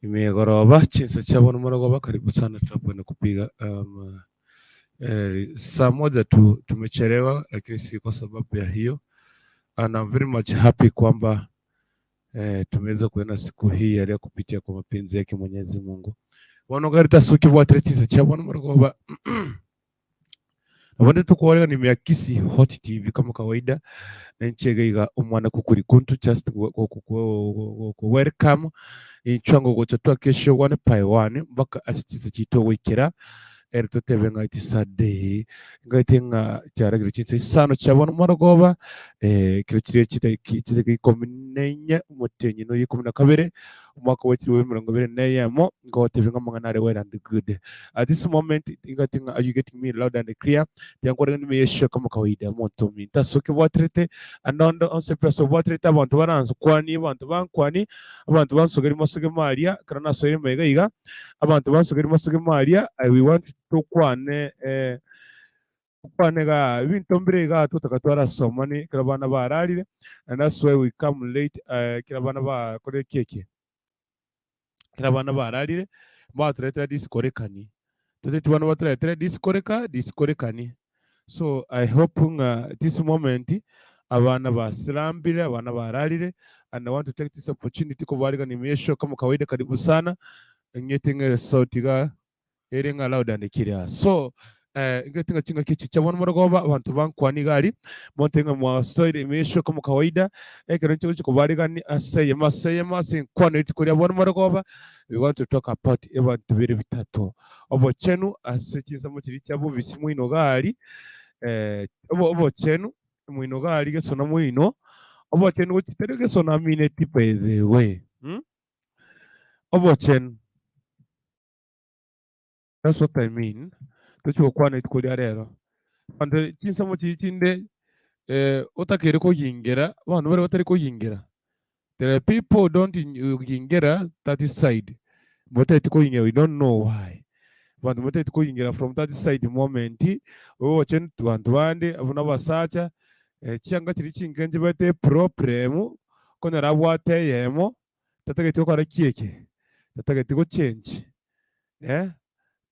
Imegoroba chinsa chabona morogoba, karibu sana, tunakwenda kupiga saa moja tu tumechelewa, lakini si kwa sababu ya hiyo. And I'm very much happy kwamba tumeweza kuona siku hii ya leo kupitia kwa mapenzi yake Mwenyezi Mungu. Wanogarita suki bwa chinsa chabona morogoba. Abandi tukuwaleka ni Meakisi Hot TV kama kawaida, nchegeiga umwana kukuri kuntu just ku welcome inchango gochatua kesho 1 by 1 mpaka asichiza chito wikira tutebe ngaiti sade ngaiti nga cyaragira cyitse isano cyabona morogoba kirekire kitege kominenya umutenyi no yikumina kabere umwaka wa 2024 ngo tebe nga mangana well and good. At this moment ingati nga, are you getting me loud and clear? Tiangora ni meyesho kama kawaida moto minta soke watrete andondo onse peso watrete abantu baranzo kwani abantu bankwani abantu bansogera mosoge maria kana soyere mega abantu bansogera mosoge maria. We want to kwane ga ibintu mbere ga tutakatwara somani kira bana bararire, and that's why we come late. Kira bana ba kore keke kira bana bararire batretera diskorekani tete bana batretera diskorekani. So I hope this moment abana basilambire abana bararire, and I want to take this opportunity ko bari ganimesho kama kawaida, karibu sana nyetinga sauti ga erenga loud and clear. So ingetinga chinga kichi chabona morogoba abantu bankwani gari montenga mwa story imesho kama kawaida ekero chinga chiko bari gani aseye kwano itikoria bona morogoba. We want to talk about abantu biri bitatu Obochenu Chinsemo Chiri chabo bisimwino gari Obochenu mwino gari gesona mwino Obochenu gochitere gesona mine tipe the way Obochenu. That's what I mean. Tucho kwana itikoria rero ande Chinsemo Chiri Chinde utakere Kogingera abantu bari batari Kogingera. There are people don't in Kogingera that side, but we don't know why. Bantu mutete Kogingera from that side moment Obochenu bantu bande abuna basacha Chianga Chiri Chinke njibete problem kona rabwateyemo tatagete ko rakieke tatagete go change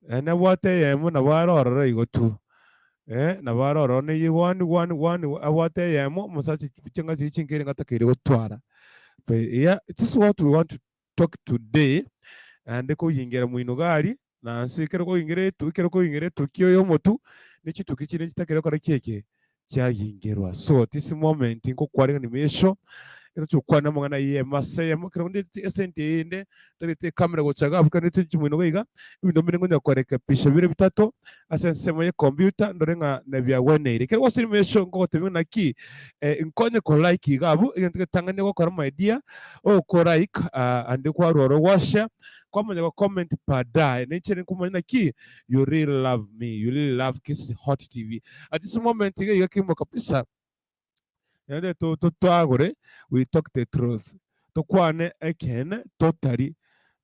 na bwateyemo na barorora igotu na barorora ne yi one abwateyemo musachi Chianga Chiri Chinke ngatakire gutwara. But yeah, this is what we want to talk today. And Kogingera mwino gari na nsikero Kogingere tukio yomotu nichi tukikire chitakere kora keke cyagingerwa. So this moment inko kwarenga nimesho tukwana mwana ye masaya mukira ndi esente inde tagite kamera gochaga avuka ndi chimwino gaiga ibindo mbere ngonya kwareka pisha bire bitatu asensemo ye computer ndorenga na bya wenere kero wasiri mesho ngo tebe naki inkonye ko like gabu igende tangane ko kora my idea ko like ande kwa roro washa kwa comment padai nechere kumanya ki you really love me, you really love Kiss Hot TV. At this moment iga kimbo kapisa yande to agore we talk the truth to kwane again totally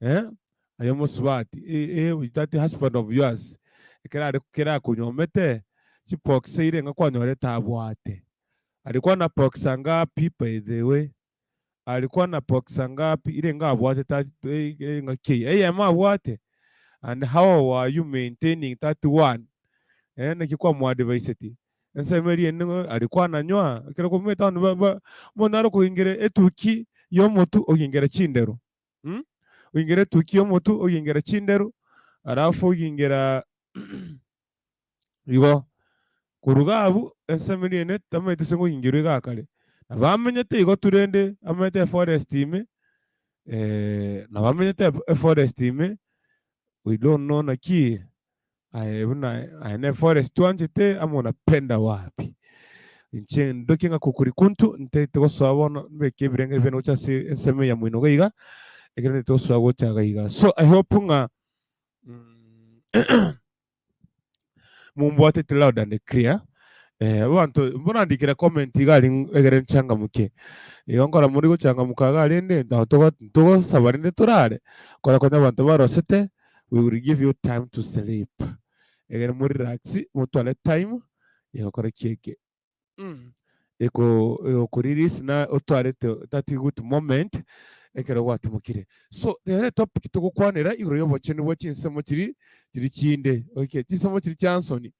ayo swati with that husband of yours kera kunyomete si pox ile ngakwanyore tabwate alikuwa na pox ngapi by the way, alikuwa na pox ngapi ile ngabwate ngaki abwate. And how are you maintaining that one nikikuwa mwadvisity nsemeri ningo alikuwa ananywa kira kumeta monaro kuingere etuki yomotu ogingera chindero uingere tuki yomotu ogingera chindero arafu ogingera igo kurugabu nsemeri ne tamete sengo ingiro igakale nabamenyete igo turende amete forest ime nabamenyete forest ime we don't know na ki aine forest wanjete ama unapenda wapi nche ndokinga kukuri kuntu nte tegoswabona beke birenge beno chasi enseme ya mwino gaiga egere tegoswabo chagaiga. So I hope nga mumbwate loud and clear. Abantu mbona ndikira comment gali egere nchanga muke yongora muri guchanga mukaga rende to sabarinde turare kora konya abantu barosete. We will give you time to sleep. Egere muri relax mutwale time yakora keke eko kuriris na otwale that good moment ekero gwatumukire. So the topic tugukwanira iguru y'Obochenu Bwa Chinsemo Chiri Chinde. Okay, Chinsemo Chiri Chansoni.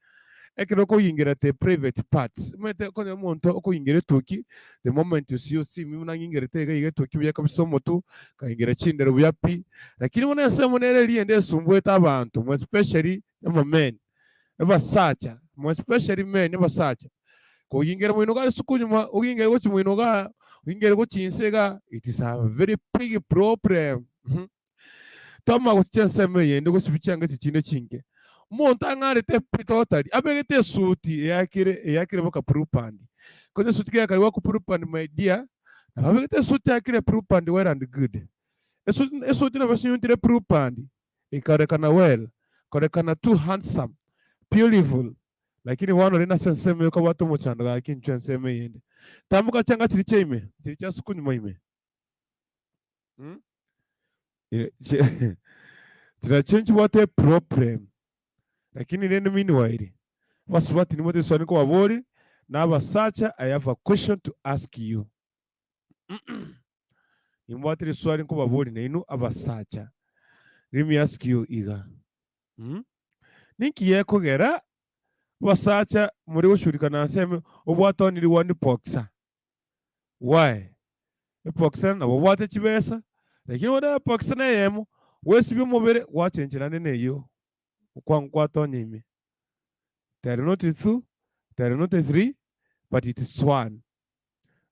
Ekero kuyingira te private parts. Mete kone muntu okuyingira tuki the moment you see mimi nangingire te ga tuki bya kabisomo tu kayingira chindero buyapi. Lakini mwana yasemo nere liende sumbweta abantu, mo especially ama men. Eva sacha, mo especially men eva sacha. Kuyingira mu inoga sukunyuma, uyingira go mu inoga, uyingira go chinsega, it is a very big problem. Toma go Chinsemo yende Gosibi Chianga Chiri montangare te pitotari abegete suti yakire boka prupandi koze suti kya kali wako prupandi my dear abegete suti yakire prupandi well and good esuti na basunyuntire prupandi ikarekana well karekana too handsome beautiful lakini wano lina Chinsemo yuko watu muchanda lakini Chinsemo yende tamuka Chianga Chiri Chime chiri cha sukunyuma ime tira change what a problem. Lakini neno meanwhile basubati nimote swali ko wabori na abasacha. I have a question to ask you. Nimwatire swali ko wabori na inu abasacha. Let me ask you iga. Ninki yekogera basacha muri gushurikana nseme obwatoniri wandi poksa. Why? Poksa na bwate kibesa. Lakini wada poksa na yemo wesibi mubere wachenjirane neyo. Kwangwatonyime. They are not two, they are not three, but it is one.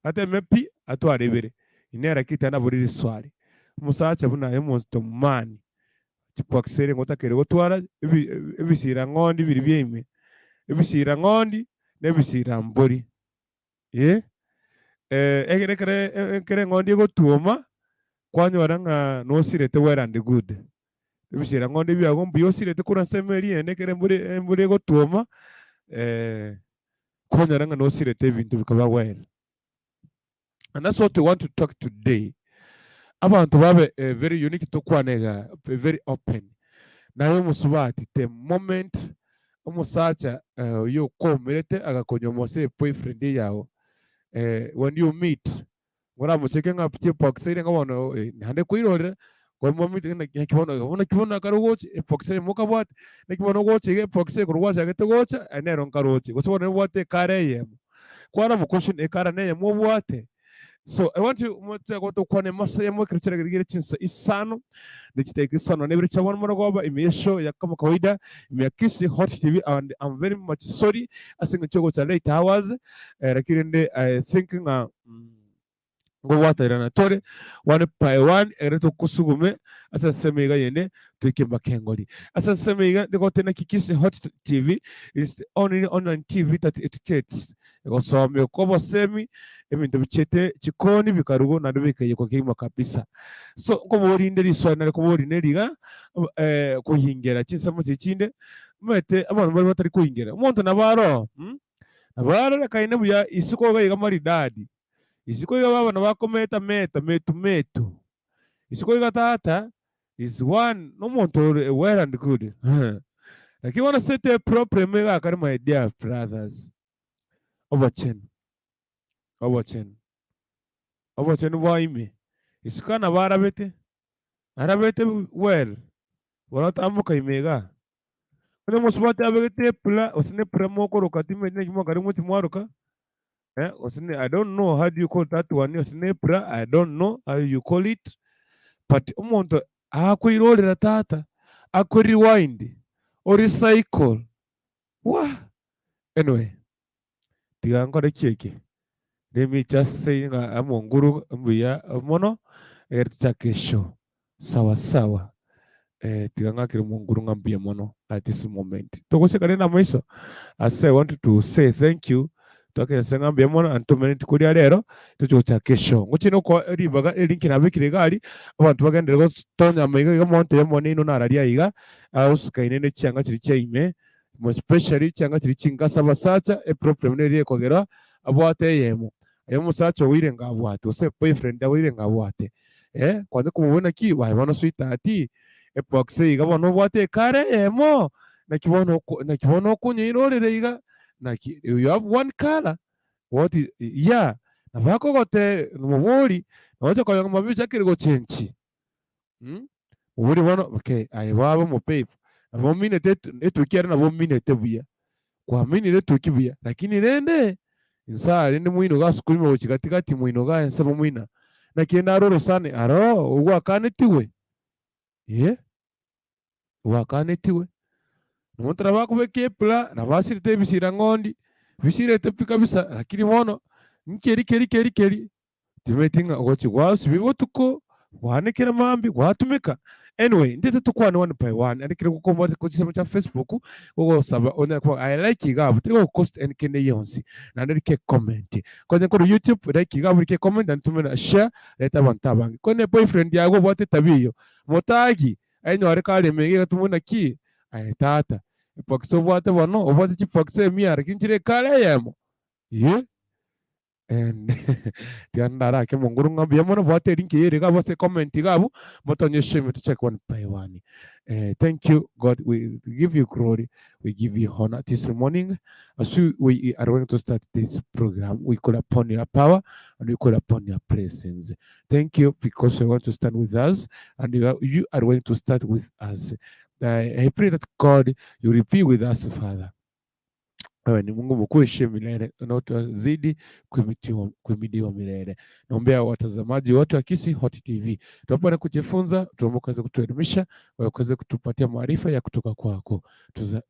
Ate mepi atwarebere. Inera kitana buri swali. Musacha buna yemonsto mani. Chipaksere ngota kere gotwara ebisira ngondi biri byeme. Ebisira ngondi nebisira mbori. Ekere ngondi gotuoma kwanyora nga no sirete well and good. Ebisira ngondi byagombi yosirete kura semeri enekere mbure gotuoma kwanyora nga no sirete bintu bikaba well. And that's what we want to talk today. Abantu babe very unique to kwanega, very open. Nayo musubati the moment umusacha yo komerete agakonyomose boyfriend yawo when you meet ngora mucheke nga pye boxer nga wono hande kuirore kwa moment kibono karugochi boxer mukabwat nekibono gochi ge boxer kurwaza gete gocha anero karochi gosibone bwate kareye kwara mukoshin ekara neye mubwate. So I want you to go to Kwane Masayamo Krichagiri Chinsa Isano, the Chitake Son on every Chawan Moragoba, Imiasho, Yakamakoida, Miakisi, Hot TV, and I'm very much sorry. I think it's a late hours. I thinking go water and a tore, one by one, a little Kusugume, as a Semega Yene, to Kimbakangoli. As a Semega, the Gotena Kikisi Hot TV is the only online TV that it gets. So me kobo semi ebintu bichete chikoni bikarugo na ndubike yiko kima kabisa. So komori nderi swali na komori neriga kuhingera Chinsemo Chiri Chinde mete abantu bari batari kuhingera umuntu nabaro nabaro rekaine buya isiko ga maridadi isiko ga baba bakometa metu isiko ga tata is one no muntu well and good. Like you want to set a problem ga kari my dear brothers. Obochenu waime isikana barabete well wanatambuka imega kone musubati abegete pula osine premoko rokatime ne kimo karimu timwaruka osine I don't know how do you call that one osine pra I don't know how you call it but umuntu akwirorera tata rewind or recycle anyway tigangore kieke. Let me just say amonguru mbuya mono ertakesho sawa tigangakire monguru ngambia mono at this moment. Tokose karena maiso. I want to say thank you. Toke ngambia mono and 2 minutes kuri rero tucho takesho. Nguchino ko ribaga link nabikire gali abantu bagendere go tonya maiga monte yamone ino nararia iga auskainene Chianga Chiri Chime especially Chianga Chiri Chinka sabasacha a problem ne kogera abwate yemo ayo musacha wirenga abwate ose boyfriend wirenga abwate kwande kumubona ki wabona sweetheart epoxe iga bono bwate kare yemo nakibono kunyirorere iga you have one color what is nabako gote mubori Wacha kwa yang mabi chakiri go chenchi. Uburi bono okay ai baba mo pape. Abo mine te etukiara na bo mine te buya. Kwa mini le tukibuya lakini rende insa rende mwino ga sukulima go chigatigati mwino ga ensabo mwina. Na kienda aroro sane aro ugwa kanetiwe. Ye? Ugwa kanetiwe. Numotra bakubeke pla na basirite bisira ngondi. Bisirete pika bisa lakini bono nkeri timetinga ogochi gwasi bibotuko wanekera mambi gwatumika anyway ndete tukwana one by one andikire kukomba ku chisemo cha Facebook ugo saba ona ko I like igabo tiri cost and kende yonsi na ndike comment kwenye ko YouTube like igabo like comment and tumena share leta bantabangi kwenye boyfriend yago bote tabiyo motagi ainyo arekale mege tumuna ki ay tata ipokso bote bono obote chipokse miara kinchire kale yemo ye and tiandara ke monguru ngambia mono vote link yere ga vote comment gabu motonyeshe me to check one by one. Thank you God, we give you glory, we give you honor this morning as we are going to start this program. We call upon your power and we call upon your presence. Thank you because you want to stand with us and you are going to start with us. I pray that God you will be with us, Father. Wewe ni Mungu mkuu, heshima milele, unaotuzidi kuhimidiwa milele. Naombea watazamaji wote wa Kisi Hot TV, tunapenda kujifunza, tunaomba kutuelimisha, waweze kutupatia maarifa ya kutoka kwako.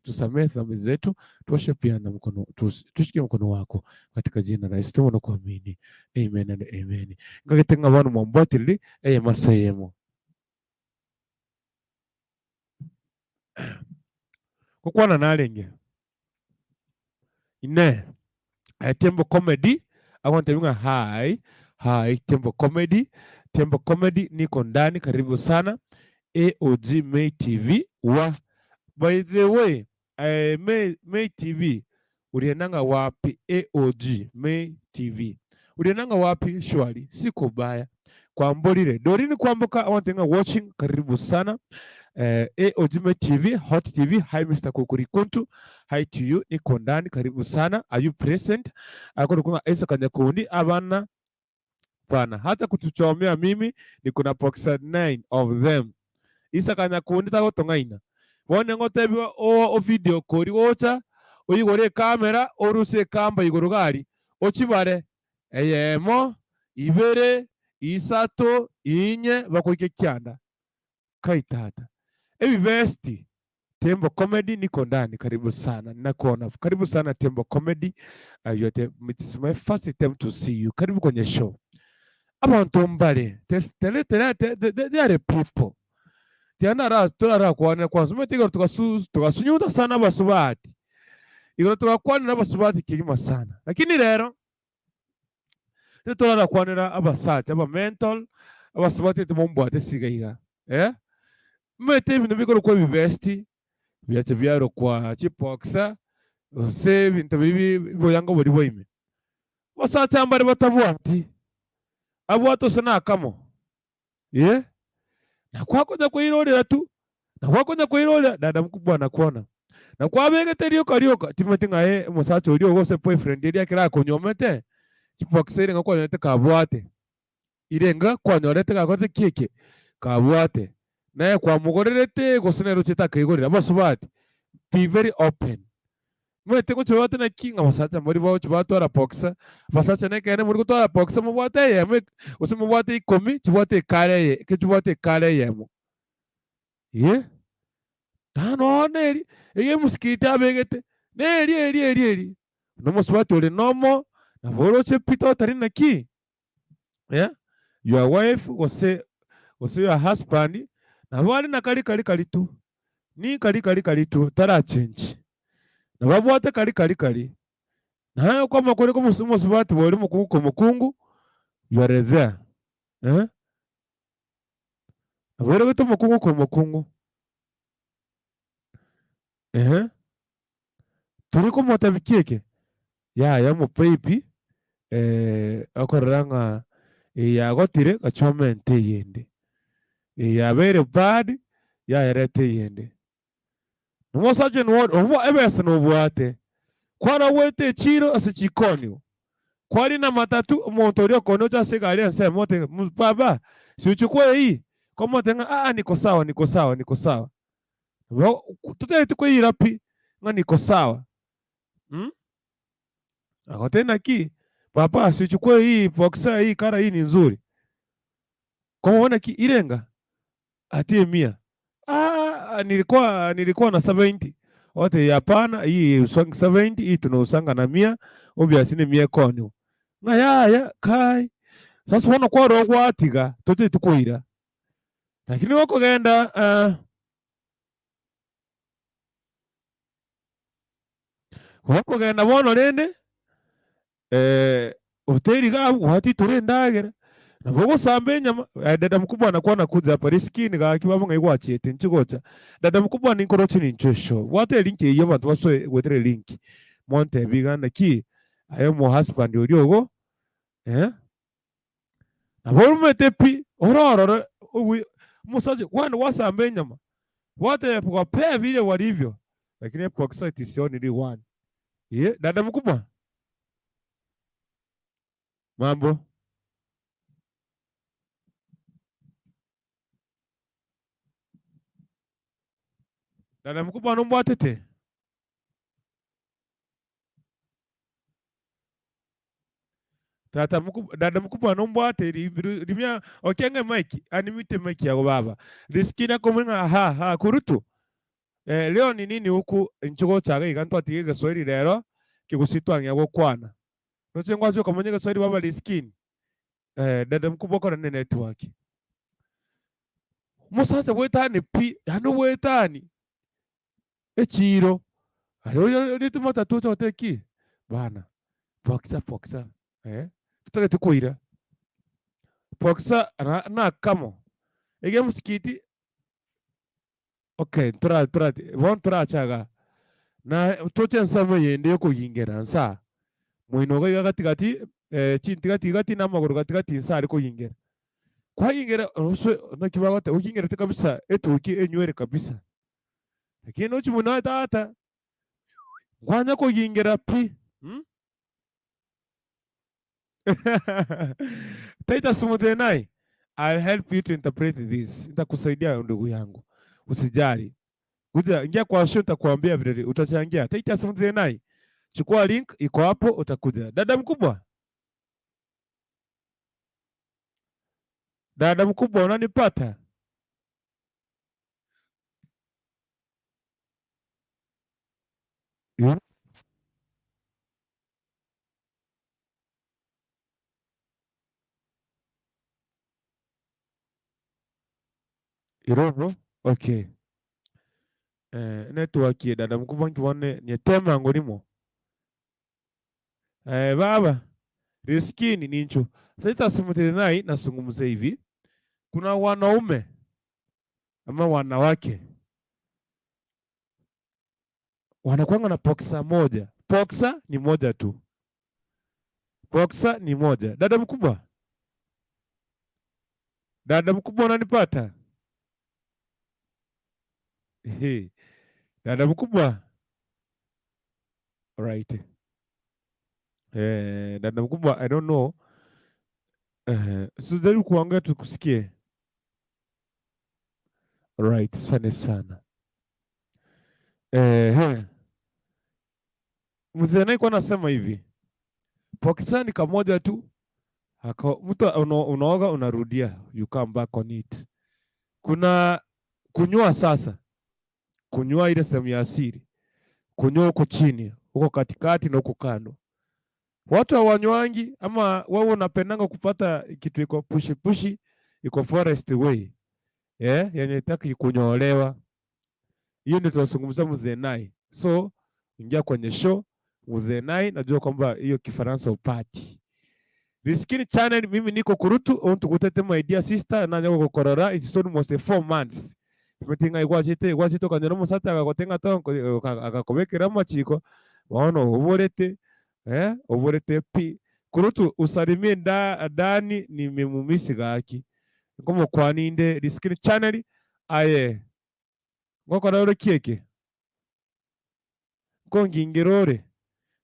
Tusamehe dhambi zetu, tuoshe pia na mkono, tushike mkono wako katika jina la Yesu tunakuamini. Amen and amen. Ngagetenga abantu mwambatili masayemo. Kukwana nalenge ine Tembo Comedy akwantebinga hi Tembo Comedy niko ndani, karibu sana AOG May TV wa by the way May TV uliendanga wapi? AOG May TV uliendanga wapi? Shwari, siko baya kwa mbolile dorini kwamboka awantenga watching, karibu sana Ojime TV, Hot TV. Hi Mr. Kukurikuntu. Hi to you. Niko ndani, karibu sana. Are you present? Ako kunga Esa Kanyakundi abana pana. Hata kutuchomea mimi niko na boxa 9 of them. Isa Kanyakundi tago tongaina. Wone ngotebiwa o video kori wocha oyigore kamera oruse kamba igorugari ochibare eyemo ibere isato inye bakoike kyanda kaitata ebi besti Tembo Comedy niko ndani, karibu sana. Nakuona, karibu sana Tembo Comedy. It's my first time to see you. Karibu kwenye show. Abantu mbale, they are people. Tiana ra tora kuana kwanza. Umetiga tukasunyuta sana abasubati. Igoro tukakwana n'abasubati kirima sana. Lakini rero tora kwanira abasati, aba mental, abasubati tumumbwate sigayiga. Mwete ibintu bikora uko bibesti byate byaro kwa chipoksa se bintu bibi boyanga buri boyime basatse ambare batabuati abwato sana kamo na kwakoza kuirorera tu na kwakoza kuirorera dada mkubwa nakuona na kwabege teriyo karioka timoti ngae musatse uri wose boyfriend yari akira konyomete chipoksa irenga kwanyete kabwate irenga kwanyorete kakote kike kabwate naye kwa mugorerete gosenero chitakaigorera basubati be very open. Mwete ko chobate na kinga basacha muri bawo chibatwara boxa basacha ne kene muri gutwara boxa mubwate yeme usimubwate ikomi chibwate kare ke chibwate kare yemo tano neri eye muskita abegete neri no musubati uri nomo na boroche pito tari na ki your wife was your husband na bali na kali tu ni kali tu tara change na babwate kali na hayo kwa makore ko musubati bori mukungu you are there abere goto mukungu turi ko motabikieke ya mu baby akoranga ya gotire gachomente yende ya very bad ya yarete yende numo saje no ovo ebese no bwate kwara wete chiro ase chikonyo kwali na matatu umuntu uri kono cha sigari anasema mote baba si uchukue hii kwa mote niko sawa niko sawa niko sawa tutete kwa hii rapi niko sawa akotena ki papa si uchukue hii boxer hii kara hii ni nzuri kwa unaona ki irenga atie 100 nilikuwa na 70 wote hapana hii usanga 70 hii tunausanga na 100 obviously ni 100 kono ngaya kai sasa wana kwa rogo atiga tote tukoira lakini wako genda wako genda bono rende hoteli gabu wati turendagera na bogo sambe nyama dada mkubwa anakuwa anakuja hapa riskini ga kibabu ngai gwachete nchigocha dada mkubwa ni nkorochi ni nchosho wate link iyo bantu baswe wetere link monte bigana ki ayo mo husband uriogo Avolume tepi ororo musaje wana wasambe nyama wote kwa pea vile walivyo, lakini proximity sio ni one. Dada mkubwa, mambo dada mkubwa anomba tete dada mkubwa anomba tete rimya okenge mike animite mike ya baba riskina komunga ha kurutu leo ni nini huku nchugo chaga iganto atige gaswahili rero kigusitwanya gukwana noche ngwacho kamanye gaswahili baba riskini dada mkubwa kora ne network musasa wetani pi hano wetani echiro ayo rituma tatuta oteki bana poksa tutake tukuira poksa na kamo ege musikiti okay tura bon tura chaga na toche nsama yende yo Kogingera nsa muinoga iga gatigati chinti gati na maguru gatigati nsa ari Kogingera Kogingera ruswe na kibagote Kogingera te kabisa etuki enywere kabisa lakini uchi muna tata ngwanya Kogingera pi Taita sumutenai I'll help you to interpret this. Nitakusaidia ndugu yangu. Usijali. Kuja ingia kwa show nitakwambia vile utachangia. Taita sumutenai. Chukua link iko hapo utakuja. Dada mkubwa. Dada mkubwa unanipata? Irobo? Okay. Network ya dada mkubwa nkione ni tema ngolimo. Baba, riskini nincho. Taita sumutenai nasungumza hivi. Kuna wanaume ama wanawake wanakuanga na poksa moja. Poksa ni moja tu. Poksa ni moja. Dada mkubwa. Dada mkubwa unanipata? Dada mkubwa. Alright. Dada mkubwa, I don't know. Sijaribu kuongea tukusikie. Alright, asante sana. Mzee anaikuwa nasema hivi. Poksa ni kamoja tu. Mtu unaoga unarudia. You come back on it. Kuna kunywa sasa. Kunywa ile sehemu ya asili. Kunywa huko chini, huko katikati na huko kando. Watu hawanywangi ama wao unapendanga kupata kitu iko pushi iko forest way. Yenye itaki kunyolewa. Hiyo ndio tunazungumza mzee nai. So ingia kwenye show mzee nai, najua kwamba hiyo Kifaransa upati. Riskini channel mimi niko kurutu ontu kutete my dear sister na nyako korora it's almost 4 months. Tumetinga igwachite kanyoro musata akagotenga to akakobekera machiko waono uborete pi kurutu usalimie ndani nimemumisi gaki ngomo kwaninde riskini channel aye ngoko rero kieke ngo ngingerore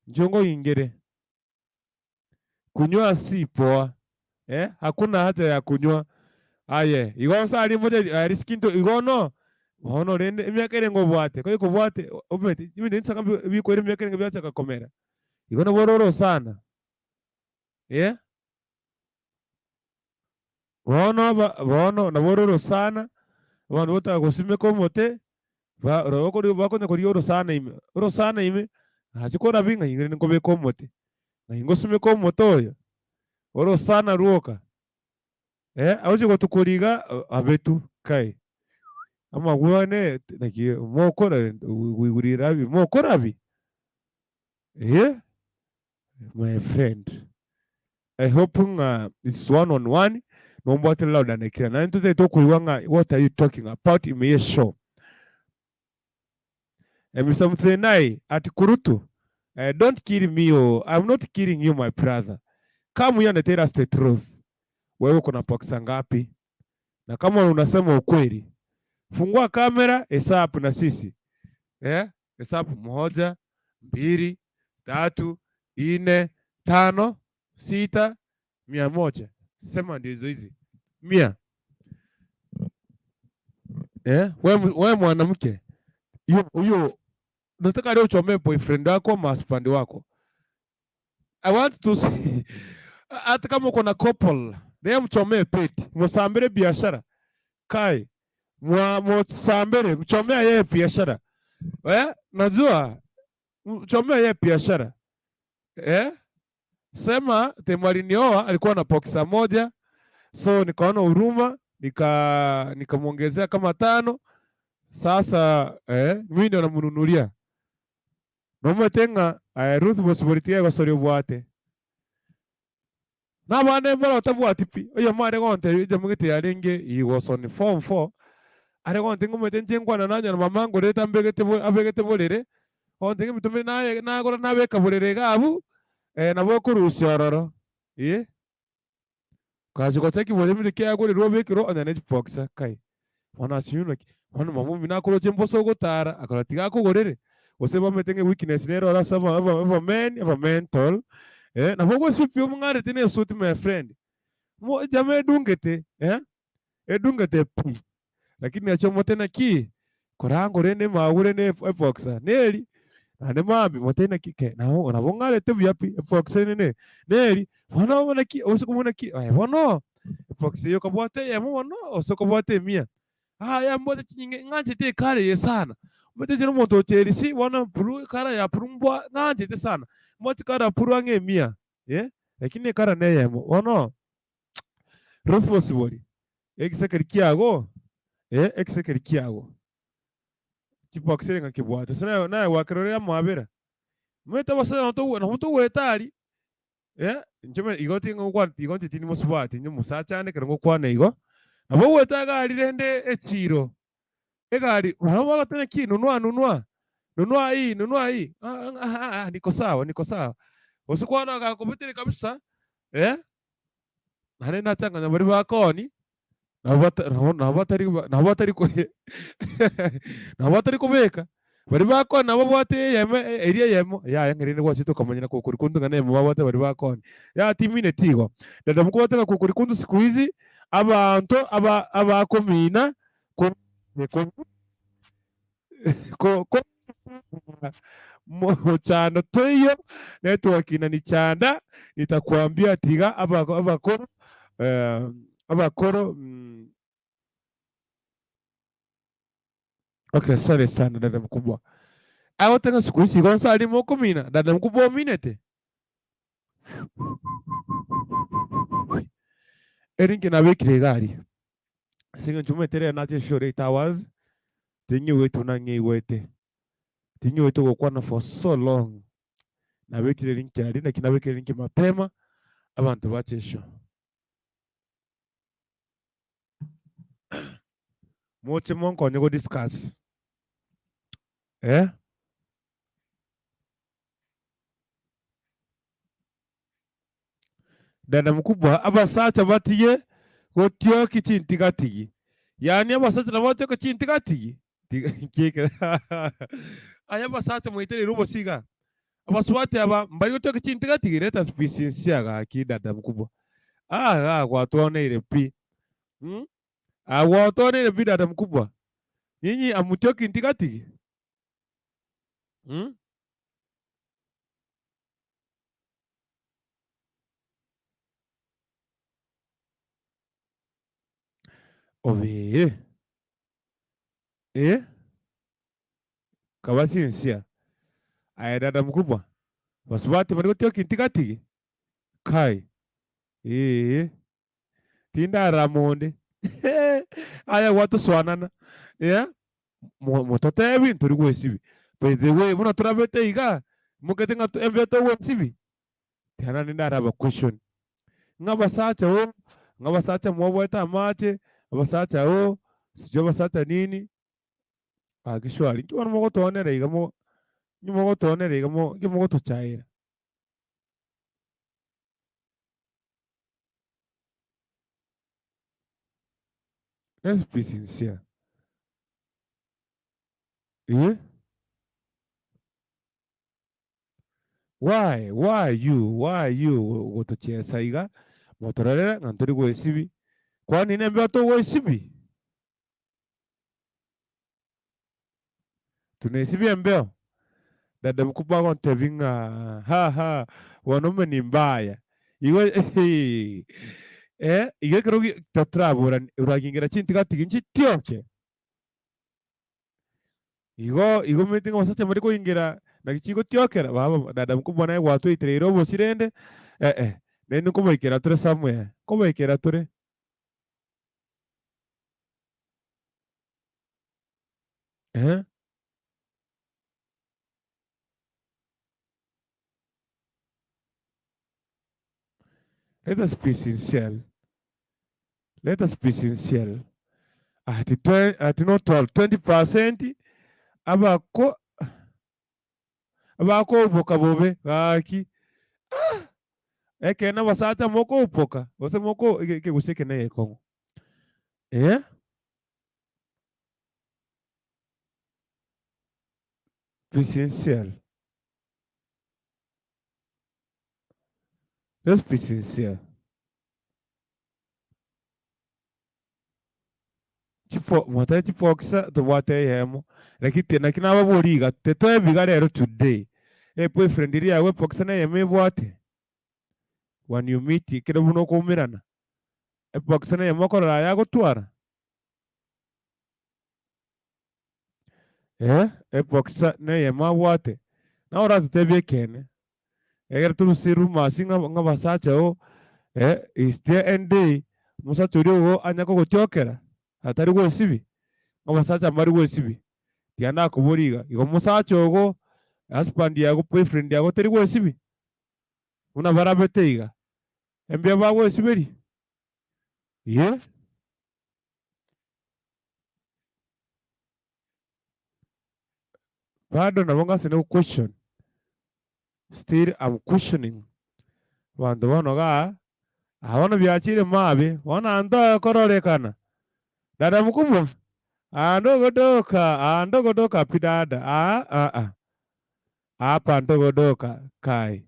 njongo ingere kunywa si poa. Hakuna haja ya kunywa. Aye, igonsa ali moja riskinto igono. Wono rende imyaka irengo bwate. Ko bwate obete. Ibindi nsaka biko ire imyaka irengo byatse kakomera. Igono bororo sana. Wono na bororo sana. Wono bota gosime komote. Bakona kuri oro sana ime hachikora binga ingire ngobe komote na ingosime komoto oyo oro sana ruoka auchi gotukuriga abetu kai ama gwane naki mokora wigurirabi mokorabi my friend, I hope it's one on one no mbwate loud and clear na ntote tokuiwanga what are you talking about ime show. Mr. Mthenai at Kurutu, don't kill me. I'm not killing you, my brother. Come here and tell us the truth. Wewe uko na poksa ngapi? Na kama unasema ukweli, fungua kamera, hesabu na sisi. Hesabu 1, 2, 3, 4, 5, 6, 100. Sema ndizo hizi. 100. Wewe mwanamke. Huyo nataka leo uchomee boyfriend wako maspandi wako. I want to see hata kama uko na couple, leo mchomee peti, msambere biashara. Kai, msambere, mchomea yeye biashara. Najua mchomea yeye biashara. Sema Temwalinioa alikuwa na poksa moja. So nikaona huruma, nikamuongezea kama 5. Sasa mimi ndio namununulia. Nometenga Ruth bosiboritie gosorio bwate. Na bane mbara tabwati pi. Oya mare gonte jamugite yarenge he was on form 4. Are gonte ngomete njengwana nanya na mamango leta abegete bolere. Gonte ngimitume na gora na beka bolere gabu na bokurusya roro. Kaje goteki bole mike agore robekiro anane boxa kai. Wana siyuna wana mamu minakoro jemboso gotara akoratiga kugorere. Oseba metenge weakness nero arasaba ava mental na bogo sipi umngare tene suti my friend mo jame dungete edungete pi lakini achomo tena ki korango rene maure ne epoxa neri ane mabi motena kike na bonngare te biapi epoxa ne neri bona ki osukumona ki bona epoxa yo kabwate ya mo no osokobwate mia ya mbote chinge nganje te kare sana mbote jeno moto cherisi wana puru kara ya purumbwa nganje te sana mbote kara puru ange mia lakini kara ne yemo ono responsible exekeri kiago exekeri kiago tipo akserenga kibwate sana na wakarore mwabera mweta basana no to wetari njome igoti ngwa igoti tini musubati nyu cyane kerengo kwana igo abo wetaga alirende echiro egari wao watena ki nunua hii niko sawa usikwana akakubitiri kabisa nane nachanganya bari bakoni nabatari kubeka bari bakoni nabo bwate yeme area yemo ya ngirinde gwasi tukamanyira ko kuri kundu ngane mu babate bari bakoni ya timine tigo dada mukubate ko kuri kundu siku hizi abantu abakomina muchano toyo network ni chanda nitakuambia tiga abakoro okay, sorry sana dada mkubwa awo tanga siku hizi gonsa alimo komina dada mkubwa minete eringi na wekire gari singa nchumetere nache shore itawazi tinyi wetu na ngi wete tinyi wetu gukwana for so long na wekire linki ali na kina wekire linki mapema abantu bachesho moche monko nyogo discuss dada mkubwa abasacha batiye gotyo kichintigatigi yani abasacha nabatyo kichintigatigi kike aya basacha muitere rubo siga abaswati aba mbali yote kichintika tigireta species ya dada mkubwa kwa tuone ile pi watuone ile pi dada mkubwa nyinyi amutoki ntikati ove kabasinsia aya dada mkubwa baswati mbali yote kintikati kai tinda ramonde aya watu swanana motote bintu uri gwesibi by the way muna turabete iga mukete nga embeto wesibi tiana ninda araba question ngabasacha mwobweta amache abasacha sijo basacha nini agishwari kiwana mogo tonere igamo nyumogo tonere igamo kimogo tuchaira let's be sincere why you gotochesa iga motorere nganturi gwesibi kwani nembe to gwesibi tunesibi embeo dada mkubwa kwa tevinga wanaume ni mbaya iwe iwe kirogi tatrabura uragingera chinti gati nchi tioche igo meeting wasacha muri kuingira na kichigo tiokera baba dada mkubwa naye watu itirero bosirende nende kubaikera ture somewhere kubaikera ture let us be sincere. Let us be sincere. At not 20% abako upoka bobe gaki eke na basata moko upoka bose moko ke guseke na yeko be sincere. Let's be sincere. Tipo mata tipo kisa to wate yemo lakini tena kina baburiga teto ebiga rero today boyfriend iri yawe pokisa na yeme bwate when you meet kire buno kumirana pokisa na yemo korora yago twara pokisa na yema bwate na ora tutebye kene egera turusiru masinga ngabasacha istie ende musacha uri anyako gotyokera atari gwesibi ngabasacha mari gwesibi tiana kuburiga igo musacha ogo husband yago boyfriend yago tari gwesibi una barabeteiga embia ba gwesibiri bado nabonga sine question still I'm questioning bandu banoga abana byakire mabe wana ando kororekana dada mkubwa andogodoka pidada apa ndogodoka kai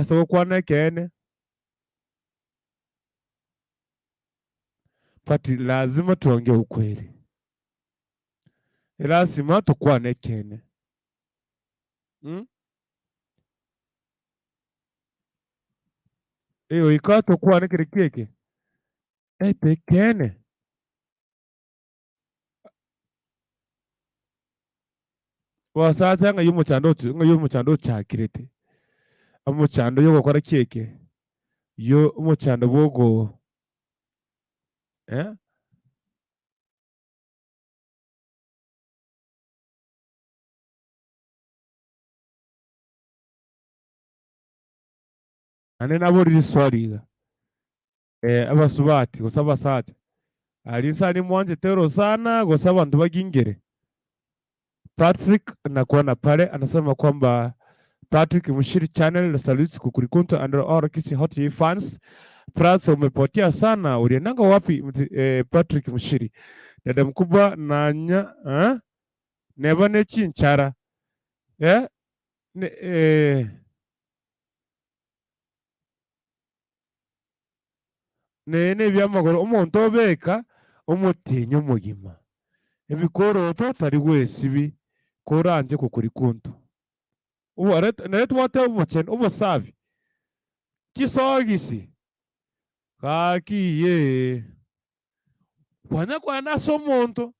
so kwane kene pati lazima tuongee ukweli lazima tukwane kene iyo ikato kwane kile keke tekene wasasa nga yumuchando chakirete amuchando yo gukora keke yo umuchando bogo ane nabo riri swariga abasubati gusaba sate alisani mwanje tero sana gusaba bantu bagingere Patrick nakuona pale anasema kwamba Patrick Mshiri channel salutes kukurikunto under all kisi hot fans Pratha umepotea sana uliendanga wapi Patrick Mshiri dada mkubwa nanya nebane chinchara ne byamagoro umuntu obeka umutinya umugima ebikoroto tari wesibi koranje kukuri kuntu ubu naretu wate Obochenu Obosavi kisogisi kakiye kwana so omuntu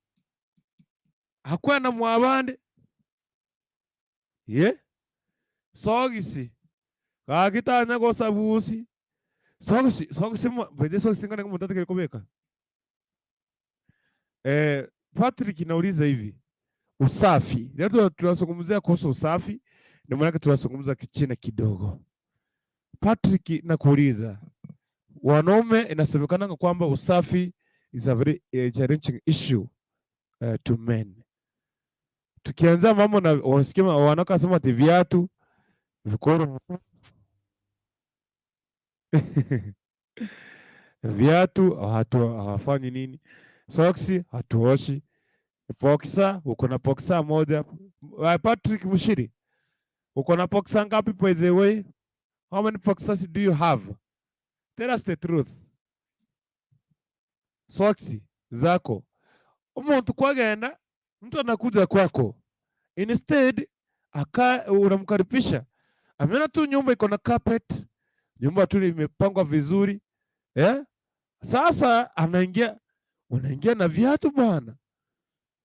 akwena mwabande ye sogisi kakitanya gosabusi sogisi bede sogisi ngana kama mtatu kubeka Patrick nauliza hivi usafi leo tunazungumzia kuhusu usafi ndio maana tunazungumza kichina kidogo. Patrick nakuuliza wanaume inasemekana kwamba usafi is a very challenging issue to men. Tukianza mambo na wasikia wanawake wasema ati viatu vikoro viatu hawafanyi nini, soksi hatuoshi, boxer uko na boxer moja. Patrick Mushiri, uko na boxer ngapi by the way? How many boxers do you have? Tell us the truth. Soksi zako umuntu kwagenda, mtu anakuja kwako, instead unamkaribisha, ameona tu nyumba iko na carpet, nyumba tu imepangwa vizuri Sasa unaingia na viatu bwana,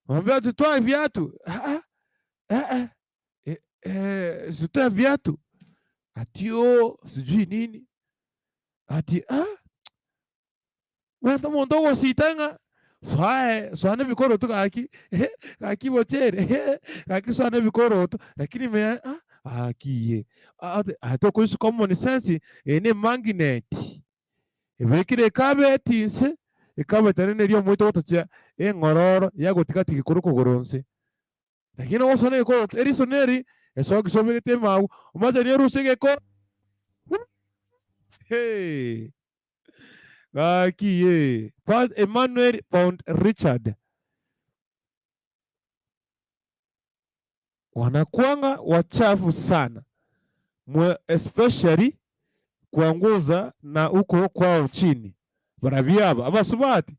mwambia tutoe viatu. Sitoe viatu atio sijui nini ati wanda mondo wasitanga swane vikoro tu kaki bochere kaki swane vikoro tu lakini me akiye ato kuisu common sense ene magnet ebekire kabe tinse ikabe tanene lyo mwito gotacha engororo yagotikati gikuru kugoronse lakini osone ko erisoneri eso gisobegete mau umaze ni rusege ko hey akiye Emmanuel Pound Richard wanakuanga wachafu sana especially kuanguza na uko kwao chini barabyaba abasubati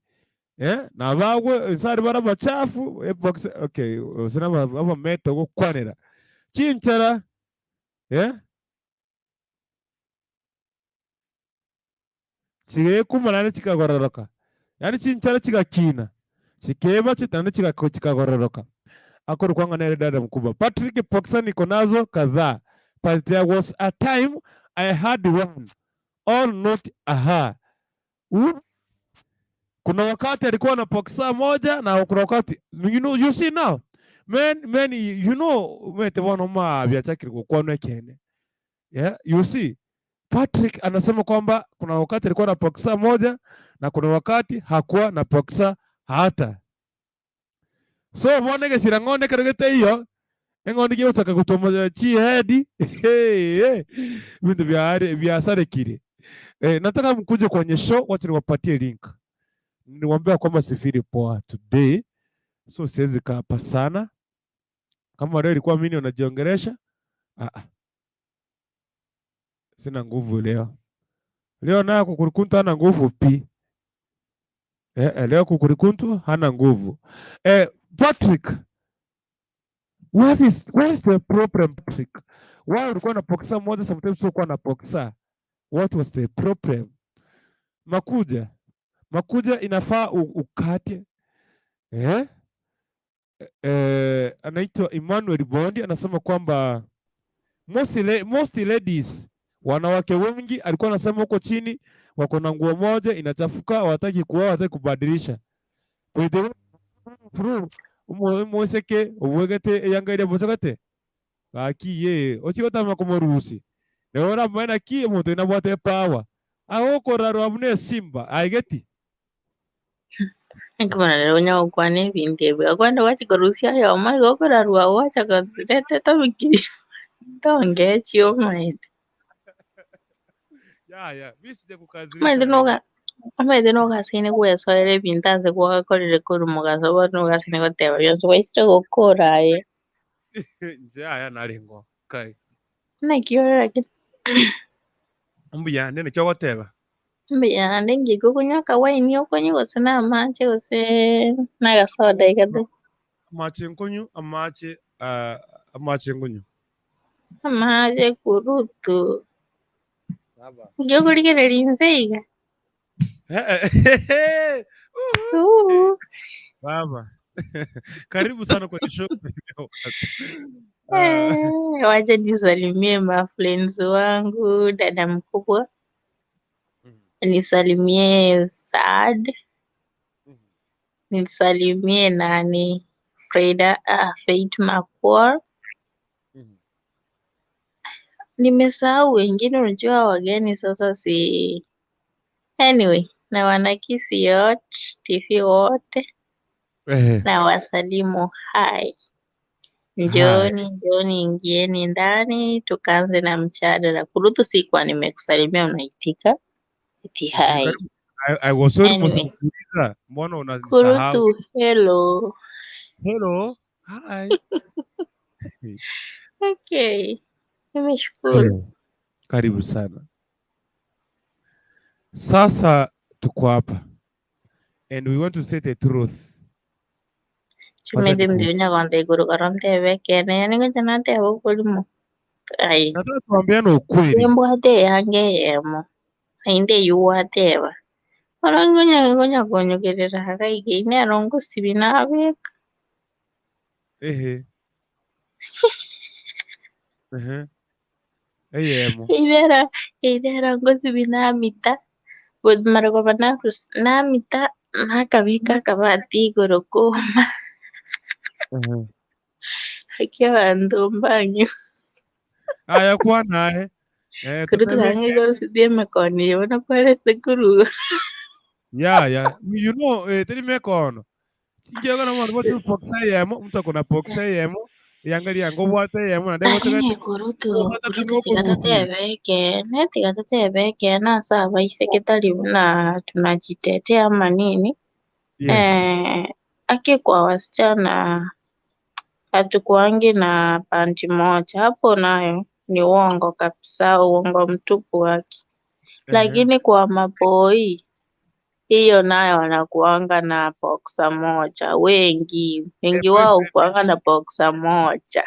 na bagwe insari barabachafu okay usina baba meto go kwanera chinchara chige kumanane chikagororoka yani chinchara chigakina chikeba chitane chikagororoka akoro kwanga nere dada mkubwa Patrick Poxa niko nazo kadhaa but there was a time I had one all not aha kuna wakati alikuwa na Poxa moja na kuna wakati you see now men you know mete wana ma biachaki kwa nekene you see Patrick anasema kwamba kuna wakati alikuwa na Poxa moja na kuna wakati hakuwa na Poxa hata. So mwone gesira ngone karagete hiyo. Ngone kiyo saka kutomoza chi head. Bintu vya sare kile. Nataka mkuje kwenye show, wacha niwapatie link. Niwaambia kwamba sifiri poa today. So siwezi kapa sana. Kama leo ilikuwa mimi unajiongelesha. Sina nguvu leo. Leo na kukurikunta hana nguvu pi. Leo kukurikuntu hana nguvu. Patrick, what is the problem, Patrick? Why ulikuwa na Poxa moja sometimes ulikuwa na Poxa? What was the problem? Makuja inafaa ukate. Anaitwa Emmanuel Bondi anasema kwamba most ladies, wanawake wengi alikuwa anasema huko chini wako na nguo moja inachafuka, hawataki kuoa, hawataki kubadilisha. Umweseke ubwegete yangaire bocogate akiye ochigotama komorusi neora mwana ki muntu inabwate power agokora rwamune simba aigeti Nkimana rero nyawukwane bindebwe akwanda wachikorusia yo mai gokora rwa wacha rete tabiki tonge chio mai ya bisije kukazirisha amaide noga sine kwesorere bintanze kwakorere kuri mugaso bano gasine goteba byose waisire gukora nje aya naringo Kai. Nakiora kit. Mbuya nene chogoteba. Mbia ndengi kukunywa kawaini okonyi gose na amache gose naga soda igade. Amache nkonyu amache nkonyu. Amache kurutu. Baba. Njokulikele linzeiga. Eh, Uh. Baba. Karibu sana kwenye show. Ah, Wacha nisalimie mafriends wangu, dada mkubwa. Nisalimie Saad. Nisalimie nani Freda, Faith Makwar. Nimesahau wengine, unajua wageni sasa si. Anyway, na wanakisi yote TV wote na wasalimu hai. Hai. Njooni ingieni ndani tukaanze na mjadala. Kurutu sikuwa nimekusalimia unaitika. Eti hai. I was almost Anyway, kuuliza mbona unanisahau? Kurutu hello. Hello. Hi. Okay. Nimeshukuru. Karibu sana. Sasa tuko hapa. And we want to say the truth. Chumedi mdiunya konde guru karonte vekene yani ngoja nate abo kulimo. Ai. Nataka tuambiane ukweli. Yembwate yange yemo. Ainde yuwateba. Ngonya konyogerera hakaige ine arongo sibinabeka. Yemo. Idera ngo sibinamita. Bod marago banafus namita nakabika kabati gorokoma. Hakia bandombanyo. Aya kwa nae. Kurutu kange goro sidie mekoni yona kwale tekuru. Ya. You know, teri mekono. Singiye kana mwana bote poksa yemo, mtu akona poksa yemo. Yangalia ngo bwate yemo na dewo Lakini tegati. kurutu tigatatebeke na sawa iseketari na tunajitetea ama nini. Yes. Aki kwa wasichana hatukuangi na panti moja hapo, nayo ni uongo kabisa, uongo mtupu wake. Lakini kwa maboi hiyo nayo wanakuanga na boxa moja, wengi wao kuanga na boxa moja.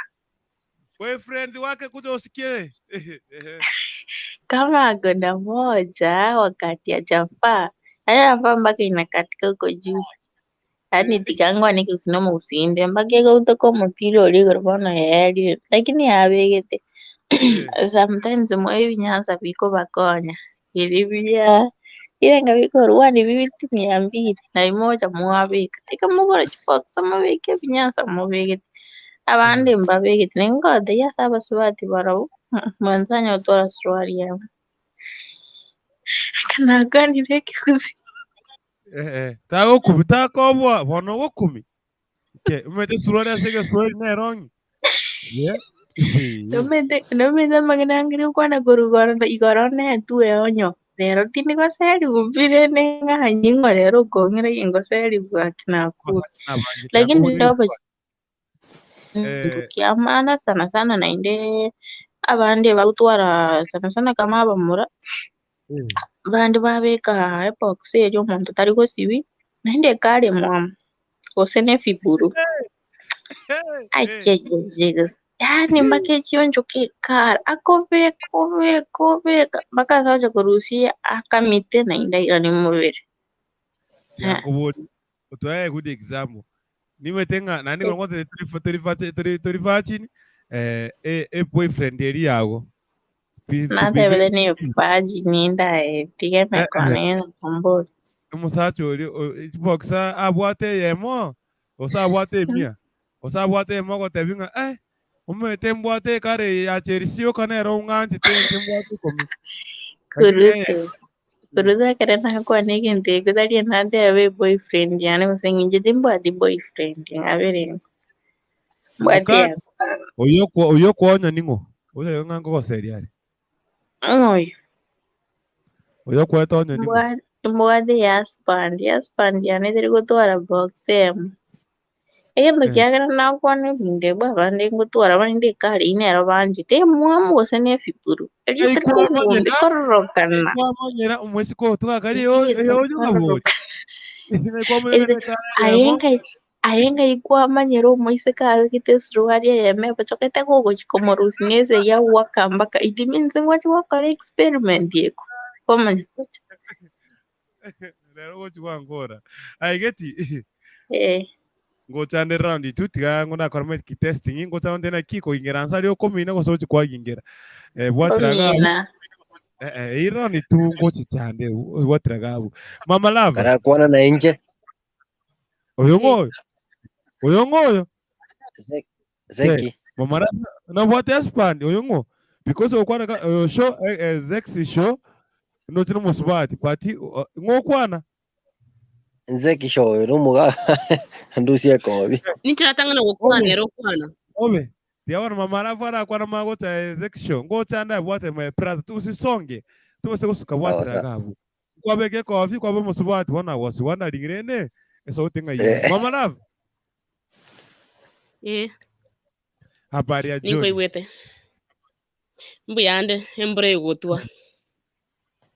Boyfriend wake kuja usikie. Kama agoda moja wakati hajafaa, anafaa mpaka inakatika huko juu. Yaani tikangwa niki usinoma usinde mpaka iko utoko mutiro oligorbono yeri, lakini yabegete. Sometimes mwe binyanza biko bakonya ilibya irenga biko rwani bibiti 200 na imoja muwabika tika mugora chifoxa mubike binyanza mubike abandi mbabegete ningode yasaba subati barabo mwanzanya utora suruali yawe kana gani reki kuzi Tago kubita kobwa bono gukumi. Ke umete suruali asege suruali na rongi. Yeah. Nomende maginangiri kwana gorugora igorone tuwe onyo rero tini goseri gubire nenga hanyingo rero kongera ingoseri bwakina ku lakini ndobo tukiamana sana nainde abandi bagutwara sana kama abamura bandi babeka epox eryo omuntu tari gosibi nainde kare mwamu gose ne fiburu ajejejeges yani mpaka ekionjo kekara akobeka mpaka asaja kurusia akamite naindaira ni mubiri Yakubodi. Utwaye good example. Niwe tenga nani kwa ngote turi boyfriend eri yago. natebere ni paji ninda tige mekone kombo Musacho boxa abwate yemo. Osa abwate mia. Osa abwate yemo ko tebinga umete mbwate kare ya cherisio kanero unganti mbwate komi. kuruta kare na kwa nigi nte kudari na de boyfriend yani musenginje dimbwati boyfriend ngabere mbwati yes Oyo kuonya ningo. Oyo ngango ko seriali. oy Oyo kweta onya ningo. mbwati husband yani tiri gutwara box em Endo kiagera na kwane binde bwa bande ngutwara bande kali inero banje te mwamu wose ne fipuru elite ko ngombe kororokana Kwamonyera umwezi ko twakari yo ngaboje. ayenga ikwamanyira umwise kawe kite suruari yeme pachokete gogo chikomorusi neze ya wakambaka it means ngwachi wakora experiment yeko komanya Rero gochi wangora aigeti eh ngochande round tutiga ngona korme ki testing ngochande na kiko ingeransa ryo komina go sochi kwa gingera bwatiraga iro ni tu ngochi chande bwatiraga mama lava Kara kuona na nje oyongo Zeki mama na what expand oyongo because okwana show zex show no tino musbati pati ngokwana Zeki show rumuga ndusia kobi Nichiratangana gukwana ero kwana. Obe tiawana mama lava ara kwana magota zex show ngochanda bwate my brother tu usisonge tubose gusuka bwatiraga abu kwabeke kofi kwabe musbati wana wasi wana lingirene eso utenga yeye mama lava habari ya Niko John iwete. Mbuyande embure igotwa.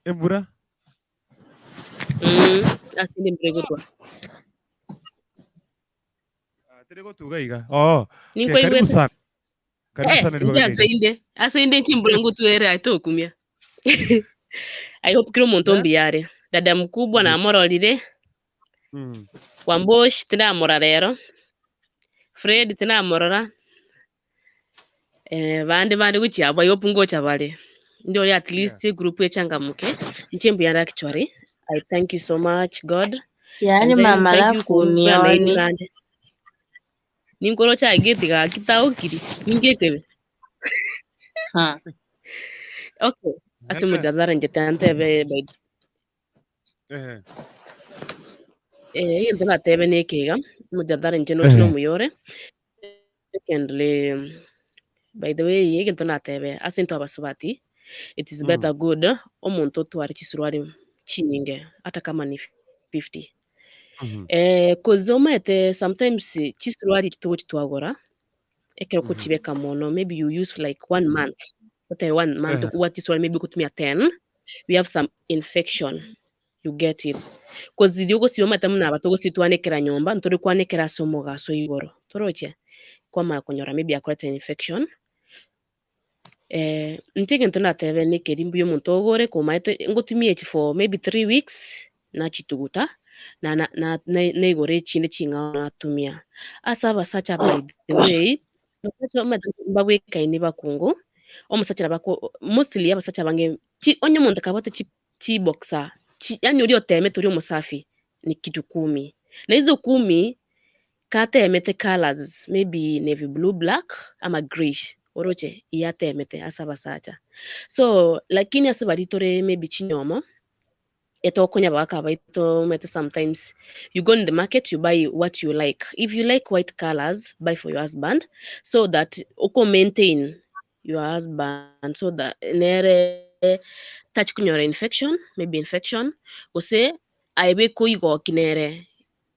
Embura Asinde embure igotwa. Terego tugaiga Niko karibu iwete. sana karibu sana ni bagani asinde chimbure ngutuere atokumia. I hope kilo montombi yare. Dada mkubwa na amororire. Wambosh tina amora rero. Fred tina amorora. Bande guchi abo yopu ngocha bale. Ndio at least group ya changamuke. Nchembu yara actually. I thank you so much God. yani mama lafu nioni Ninkoro cha geti ga kitao kiri. Ningekebe. Okay. Asimu jadara njete be yendo na tebe nekega. Mujadara njeno chino muyore. Secondly, by the way, yegento na tebe asinto abasubati. It is better good omuntu twari chisuruari chinyinge hata kama ni 50. Cause sometimes chisuruari kituo chitwagora ekero kuchibeka mono maybe you use like 1 month. But 1 month what chisuruari maybe kutumia 10 we have some infection. You get it. Cause idiogo sioma tamuna abatogo situanekera nyomba ntori kwanekera somoga so igoro. Toroche kwa makonyora maybe akorete infection. Ntige ntona tebe ne kerimbu yo montogore kumaito ngotumie for maybe 3 weeks na chituguta na igore chinde chinga na tumia asaba sacha by the way nokacho mbabwe kaini bakungu omusachira bako mostly abasacha bange onye muntu kabate chi boxer yani uri oteme turi umusafi ni kitu 10 na hizo 10 kate emete colors maybe navy blue black ama grayish oroche iyate emete asaba sacha so lakini asabalitore maybe chinyomo eto konya baka baito mete sometimes you go in the market you buy what you like if you like white colors buy for your husband so that uko maintain your husband so that nere touch kunyora infection maybe infection ose aibe kuigo kinere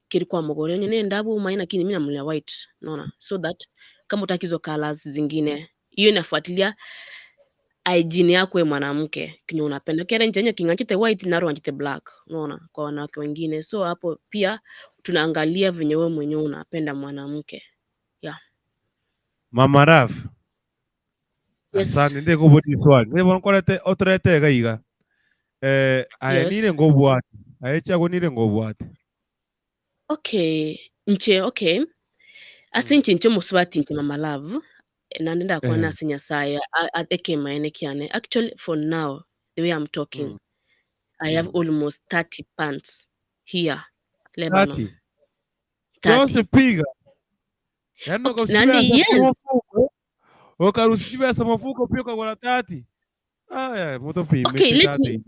kirikwa mogore nyene ndabu maina kini mina mlia white naona so that kama utakizo colors zingine hiyo inafuatilia hygiene yako mwanamke kinyo unapenda kile nje kingachite white na rangi black unaona kwa wanawake wengine so hapo pia tunaangalia venye wewe mwenyewe unapenda mwanamke Mama Raf yes. Asante ndiko boti swali ndibona korete otrete gaiga ayenire ngobwate ayecha gonire ngobwate okay asinche nche musubati nche mama love nandenda kwa nasinya saya ateke maene kiane actually for now the way I'm talking I have almost 30 pants here Lebanon 30 so piga yani yes ukarushibia mafuko pia kwa 30 moto pime okay let me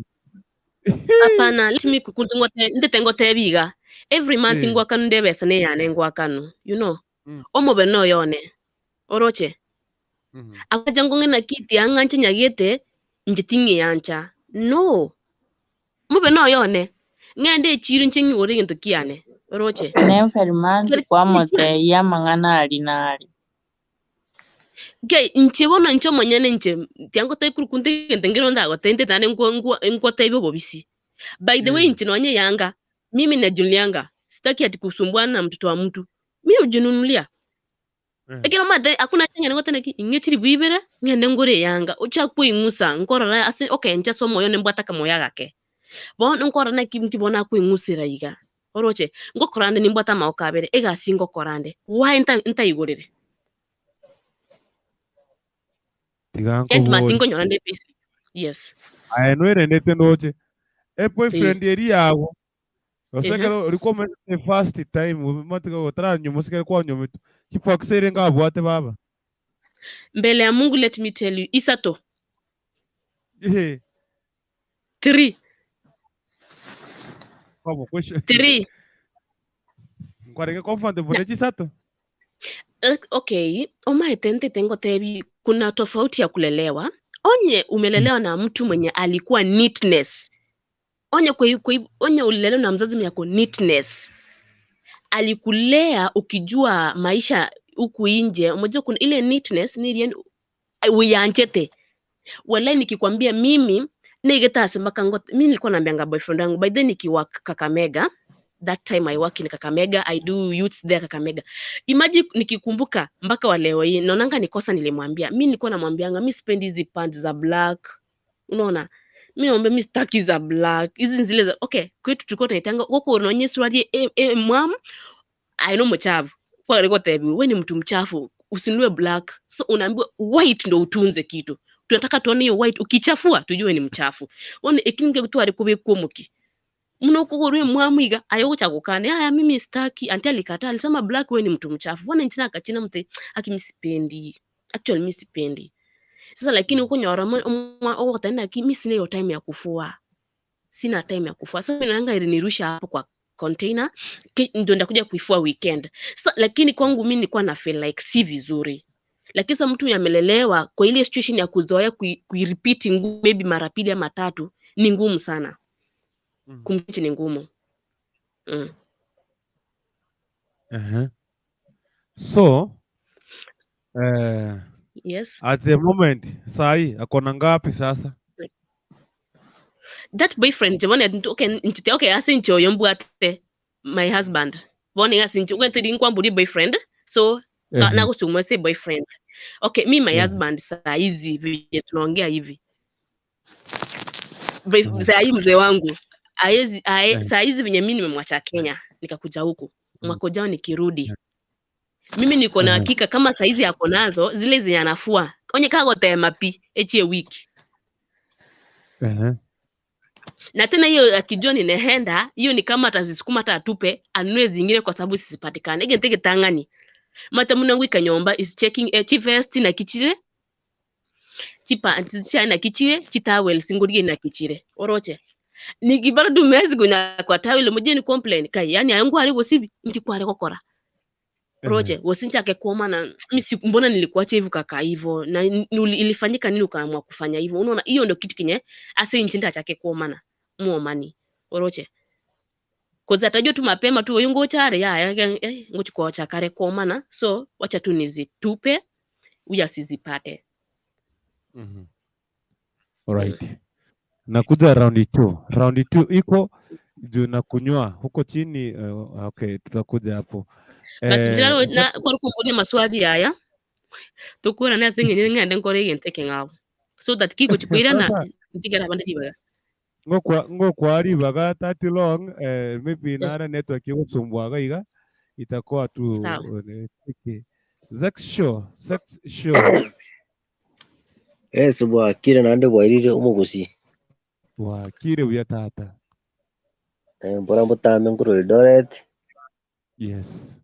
apana let me kukungote ndetengote biga every month ngwa kanu ndebesa ne yane ngwa kanu you know omobe no yone oroche akajango ngena kiti anganche nyagete njitingi yancha no mobe no yone ngende chirin chingi ore into kiane oroche Nemfermanti kwa mote ya mangana alinari. ke inche bona ncho manyane nche tiango tai kurukunte ngengero ndago tente tane ngwa tai bobo bisi. By the way nchi nonye yanga mimi na Julianga sitaki ati kusumbuana na mtoto wa mtu. Mimi ujinunulia. Ekero mate akuna chenye ngote neki ingechiri bwibere ngende ngore yanga ucha kuingusa nkorora ase okay ncha somo yo nembwata kamo yagake. Bon nkora na kimkibona kuingusira iga. Oroche ngokorande nimbwata maokabere ega singo korande. Why nta igorere. Tiganko matingo nyorande bisi. Yes. Ayenwere nete noche. Boyfriend yeri yawo. Osekero uriko first time matika gotra nyumo sekero kwa nyumo. Kipoksere ngabwate baba. Mbele ya Mungu let me tell you isato. 3. Como question? 3. Ngwareke confante bonechi sato. Okay, oma etente tengo tebi kuna tofauti ya kulelewa. Onye umelelewa na mtu mwenye alikuwa neatness. Onye ulelewa na mzazi mwenye neatness. Alikulea ukijua maisha huku nje. Unajua kuna ile neatness ni uyanchete. Wala nikikwambia mimi negeta asemaka ngote mimi nilikuwa naambianga boyfriend wangu by then nikiwa Kakamega. That time I work in Kakamega, I do youths there Kakamega. Imagine nikikumbuka mpaka wa leo hii naonanga nikosa nilimwambia. Mimi nilikuwa namwambianga mimi sipendi hizi pants za black. Unaona? Mimi naomba mimi sitaki za black. Hizi zile za okay, kwetu tulikuwa tunaitanga huko unaonyesha swali mom I know mchafu. Kwa niko tebi wewe ni mtu mchafu. Usinunue black. So unaambiwa white ndo utunze kitu. Tunataka tuone hiyo white ukichafua tujue ni mchafu. One ekinge kutu alikuwa kuomuki. Mno kugorwe mwamuiga ayo chakukane haya mimi sitaki anti alikataa alisema black wewe ni mtu mchafu. Bwana nchina akachina mte akimisipendi. Actually mimi sipendi. Sasa lakini huko nyora au tena mimi sina hiyo time ya kufua. Sina time ya kufua. Sasa ninaanga ilinirusha hapo kwa container ndio ndakuja kuifua weekend. Sasa lakini kwangu mimi nilikuwa na feel like si vizuri. Lakini sasa mtu yamelelewa kwa ile situation ya kuzoea kuirepeat ngumu maybe mara pili ama tatu ni ngumu sana. Kumkichi ni ngumu. So yes. At the moment sai akona ngapi sasa? That boyfriend jemone okay asincho yombwate my husband. Boni asincho kwetiri nkwamburi boyfriend. So na kusumwe say boyfriend. Okay, me my husband saa hizi vile tunaongea hivi. Saa hii mzee wangu saa hizi venye mimi nimemwacha Kenya nikakuja huku. Mwaka ujao nikirudi. Mimi niko na hakika kama saa hizi yako nazo zile zenye anafua. Onye kago tema pi echie wiki. Na tena hiyo akijua ninehenda, hiyo ni kama atazisukuma hata atupe, anunue zingine kwa sababu sisipatikane. Ege nteke tangani. Mata munangu ikanyomba is checking chivest na kichire. Chipa antisha na kichire, chitawel singurige na kichire. Oroche. Nikibara du mezi gunya kwa tawel mje ni complain kai yani ayangu ali Gosibi mkikware kokora. Roje, wasincha kekoma na mbona nilikuacha hivyo kaka hivyo na ilifanyika nini ukaamua kufanya hivyo? Unaona hiyo ndio kitu kinye ase nchinda chake kuoma na muomani. Oroche. Koza atajua tu mapema tu yungo chare ngochi kwa chakare kuoma na so wacha tu nizitupe uja sizipate. Alright. Nakuja round 2. Round 2 iko juu na kunywa huko chini okay tutakuja hapo. Na kwa kumbudia maswali haya tukura na singe ngende nkore yenteke ngabo so that kiko chikwira na ntigera bande dibaga ngo kwari baga tati long maybe nara network iko sumbwaga iga itakuwa tu sex show yes bwa kire nande bwairire umugusi wa kire uya tata mbora mutame nguru Eldoret. Yes.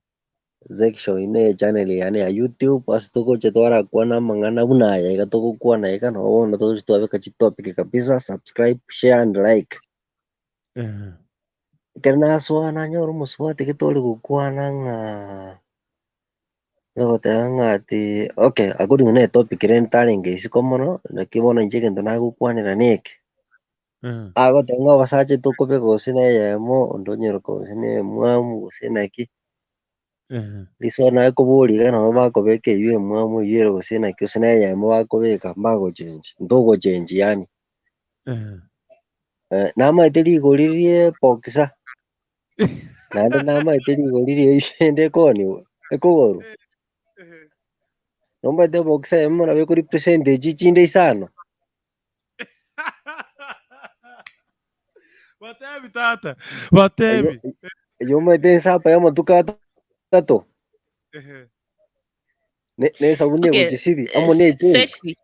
Show ine channel yani ya YouTube asitoko chetwara kuona mangana bunaya ikatoko kuona ikana ona to tuave kachitopic kabisa. Subscribe, share and like. Kerna swana nyoru muswati kitoli kukuana nga lego tangati okay according to topic ren taringe isi komono na kibona njeke ndana kukwanira nek Ako tenga basache toko pe gosine yemo ndonyero gosine mwamu gosine ki. Liso na kubuli kana bako beke yue mwamu yue gosine ki gosine yemo bako beka mbago change. Ndogo change yani. Nama iteli golirie pokisa. Nande nama iteli golirie yende koni. Ekogoru. Nomba de pokisa yemo na beko represent Chinde isano. Watevi tata. Watevi. Yo me tensa pa yamo tukata tato. Ne sabuni Okay, Gosibi amo ne change. sexy.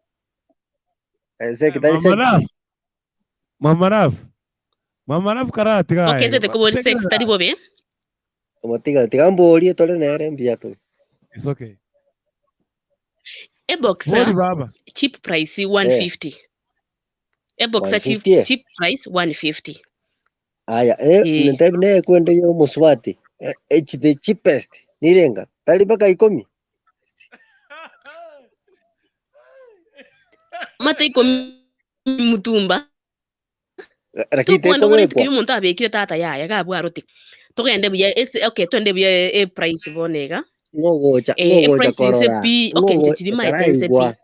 Sekretari Mama sexy. Raf. Mama Raf karati Okay, kai. ndete kubo sex tadi bobe. Tiga mboli tole nere mbiato. It's okay. A boxer Bori baba. cheap price 150. A boxer 150. cheap price 150. Aya, Eh. nitabi ne kwenda yo Muswati. It's the cheapest. Nirenga. Talibaka ikomi. Mata iko mutumba. Rakite Tukwanda ngone kome kwa. tikiri muntu abekire tata yaya gabwa roti. Tugende buya okay twende buya a price bonega. A Ngogocha price inse korora. pi okay nchiri mai tense pi.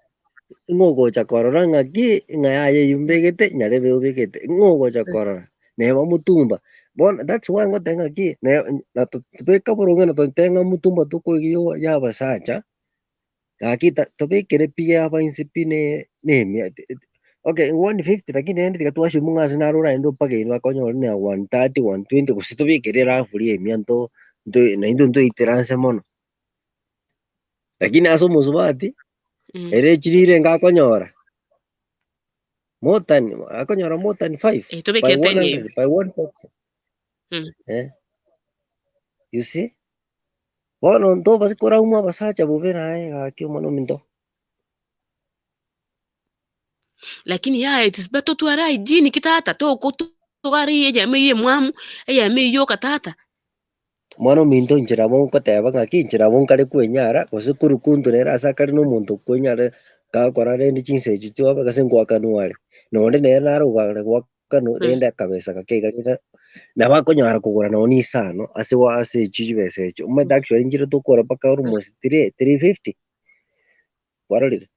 Ngogocha korora ngaki ngayaye yumbegete nyarebe ubegete. Ngogocha korora. Neba mutumba. That's why ngotenga ki. Na tupeka burunga na tenga mutumba tuko yo ya basacha. Ngaki tupekere pia hapa insipine nemi. Okay, 150 lakini endi tikatuasha munga sinarura endo pake ino akonyo ne 130 120 kusitubikire rafuri emianto ndo iteranse mono. Lakini aso Muswati ere chirire ngakonyora. Akonyora more than 5 by 100 by 1 box. You see? Bono ndo basikora umwa basacha bubera akio mono mindo. Lakini ya it is better to ara hygiene kitata to ko to ari ye me ye mwamu ye me yo katata. Mono mindo njira mo koteba ngaki njira mo kare kwenyara kosikuru kundu nera asakari no muntu kwenyara ka korare ni chinse chicho baka sengwa kanuare. Nonde nera naro wakanu renda kabesa kakega kita na bakonyara kugura no ni sano ase chichibese echo. Actually njira to kora baka almost 350. Waralire.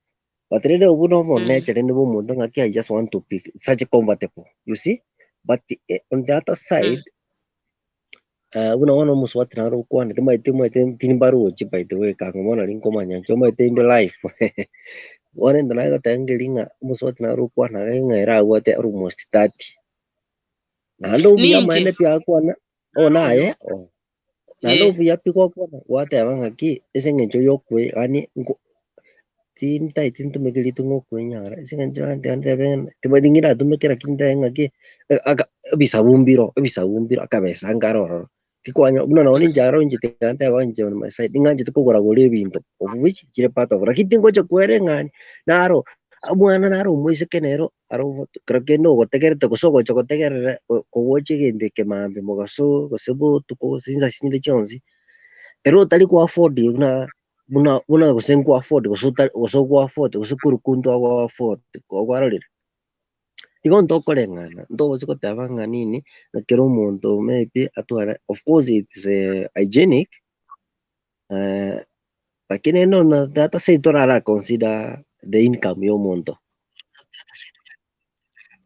But then ubuno mo nature and muntu ngaki I just want to pick such a comfortable. You see? But on the other side una wana Muswati na ro kwana maite tinbaru chi by the way ka ngona rinko manya cho maite in the life wana ndana ga tangelinga Muswati na ro kwana nga era wate almost 30 na ndo bia maende pia kwana naye na ndo bia piko kwana wate abanga ki esengencho yokwe ani tinta itinto megelitu ngokwe nyara esengencho ante ben timadingira tumekera kinda ngaki bisa bumbiro akabesa ngaroro kikwanya una naoni njaro njite kante abanje on my side nganje tukugura gore ebintu of which kire part of rakiti ngoje kwere ngani naro amwana naro mwise kenero aro krakeno gotegerete kusogo chogotegerere kuwoche gende kemambe mugaso gosebo tuko sinza sinile chonzi ero tali ku afford una gosenku afford gosoku afford gosukuru kuntu wa afford kwarolire Igon tokorengana ndo zikotavanga nini nakero umuntu maybe atwara of course it's hygienic lakini no na data say torara consider the income y'omuntu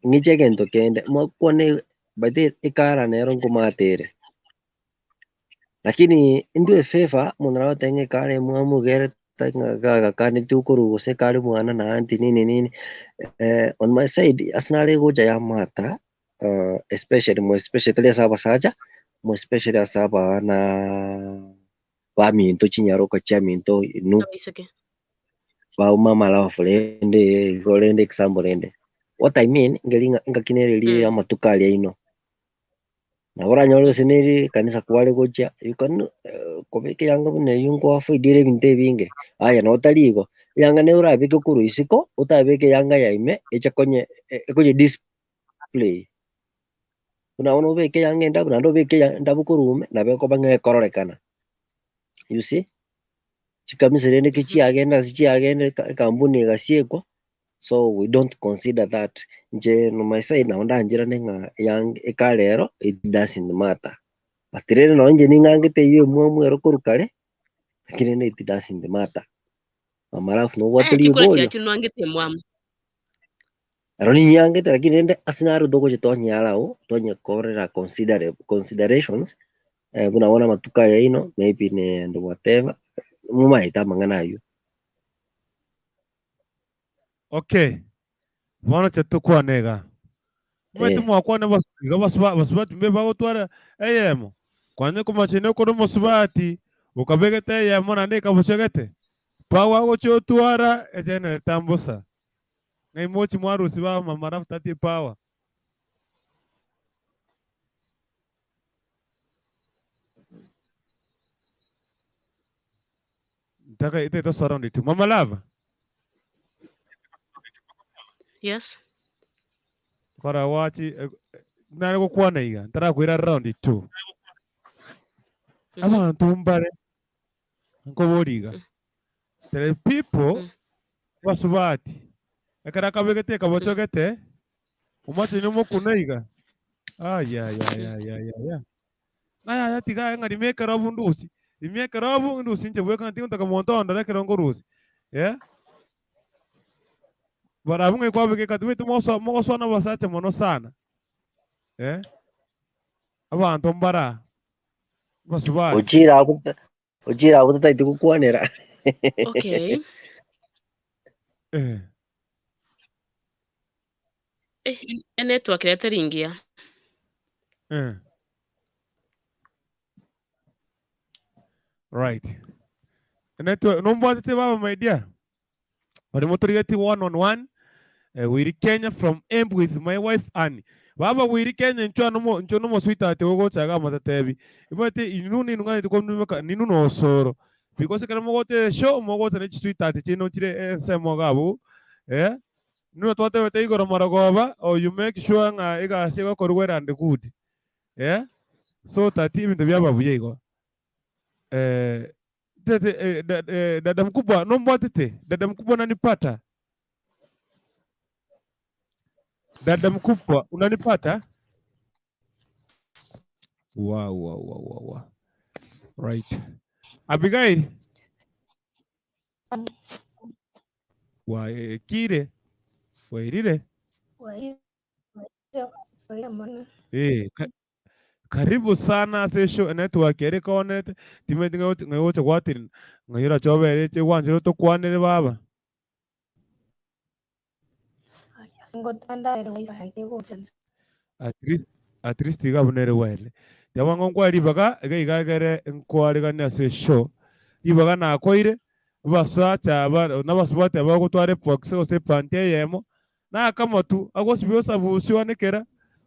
ngichegento kende mokone bade ikara nero ngumatere lakini ndio fefa munara tenge kare mwamugere tanga kane tukuru se kare mwana na anti nini on my side asnare goja ya mata especially asaba saja mo especially asaba na ba minto chinyaro ka cha minto nu ba mama la flende golende example ende what I mean ngelinga ngakinerelie ya matukali ino na ora nyolo seneri kanisa kwale goja you can kobeke yanga bune yungo afu dire binte binge aya no taligo yanga ne ura beke kuru isiko utabeke yanga yaime echakonye display unaona beke yanga ndo beke ndabukurume na beko bange kororekana you see chikamisirene kichi agenda sichi agenda kambuni gasiekwa So we don't consider that. Nje no my side naonda njira nenga yang ekalero, it doesn't matter. But rero no nje ningangite yue mwero korukale, lakini it doesn't matter. Mamalafu no watuli chikura ubolio. chiachi nwangite mwamu. Aroni nyangite lakini ende asinaru dogo chetonya alao, tonya korera considerations. Kuna wana matuka ya ino, maybe ne and whatever. Muma ita mangana yu. Okay. Wana chetu kwa nega. Mwetu mwakwa ne basubati mbe bagotwara eyemo. Kwanye kumachine kono musubati ukabegete eyemo nande kabuchegete. Pawa gochotwara ejene tambusa. Ngai mochi mwarusi ba mamara tati pawa. Taka ite to surround it. Mama lava. Yes. Kora wachi nari gukwana iga ntara kwira round it too. Abantu mbare nko boriga. The people basubati. Ekara kabegete kabochogete. Umachi nimo kunaiga. Ya. Naya tiga ngari meka robu ndusi. Imeka robu ndusi nche bweka ntingo takamontonda reke rongo rusi. Yeah? Barabunga kwa beke katuwete moso na basacha mono sana. Yeah? Abantu mbara. Basubati. Ujira abuta itiku kwanera. Okay. Network yateringia. Right. Network nomba tete baba my dear. But motorigeti one-on-one. We Kenya from Emp with my wife Annie. Baba we Kenya ncho no sweetheart ogo chaga matatebi. Ibate inuni nungani tukomnuka ninu no soro. Because kana mogote show mogote ne sweetheart chino chire semo gabu. Nuno tote wete igoro maragoba or you make sure nga iga sego korwera and good. So tati ibintu byaba buyego. Dada mkubwa nomba tete. Dada mkubwa nanipata. Dada mkubwa unanipata? Wow. Right. Abigail. Kire. Wairire. Karibu sana sesho network ere connect timeti ngote kwatin ngira chobe che wanjiro to kwanere baba. At least igabunere wele. Yawango kwari baga igagere nkwari ganya sesho. Ibaga na koire basacha n'abasubate abagutware poxe ose pante yemo na kamotu agosibyosa busiwanekera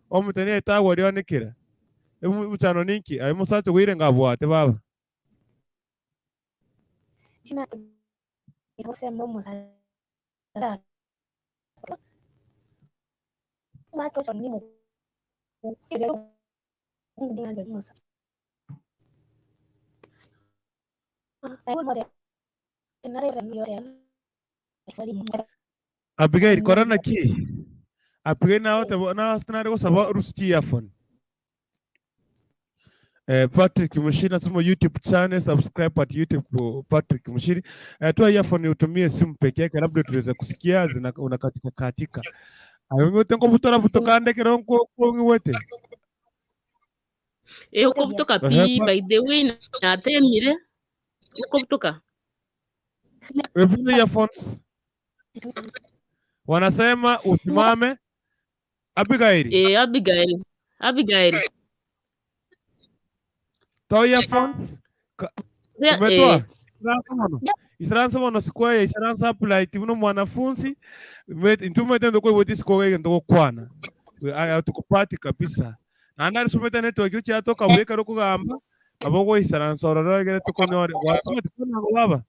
omutene etagwari wanekera emuchano ninki ayi musacho gwire ngabwate baba Abigail korana ki Abigail na stanare ko saba rusti yafon Patrick Mushiri nasema YouTube channel, subscribe at YouTube Patrick Mushiri. Toa earphone utumie simu peke yake, labda tuweza kusikia zina unakatika katika. Ayo tengo butora butokande keronko wete. Uko butoka pi by the way na temire. Uko butoka. Wewe earphones. Wanasema usimame. Abigail. Abigail. Toa earphones. Umetoa? Isaransa mono square, isaransa apply tibuno mwanafunzi. Intumete ndo kwa wodi square ndo kwana. Tukupati kabisa. Nandari sumete network yuchi atoka weka roko gamba. Abogo isaransa ororo gere tukonyore. Watu tukona baba.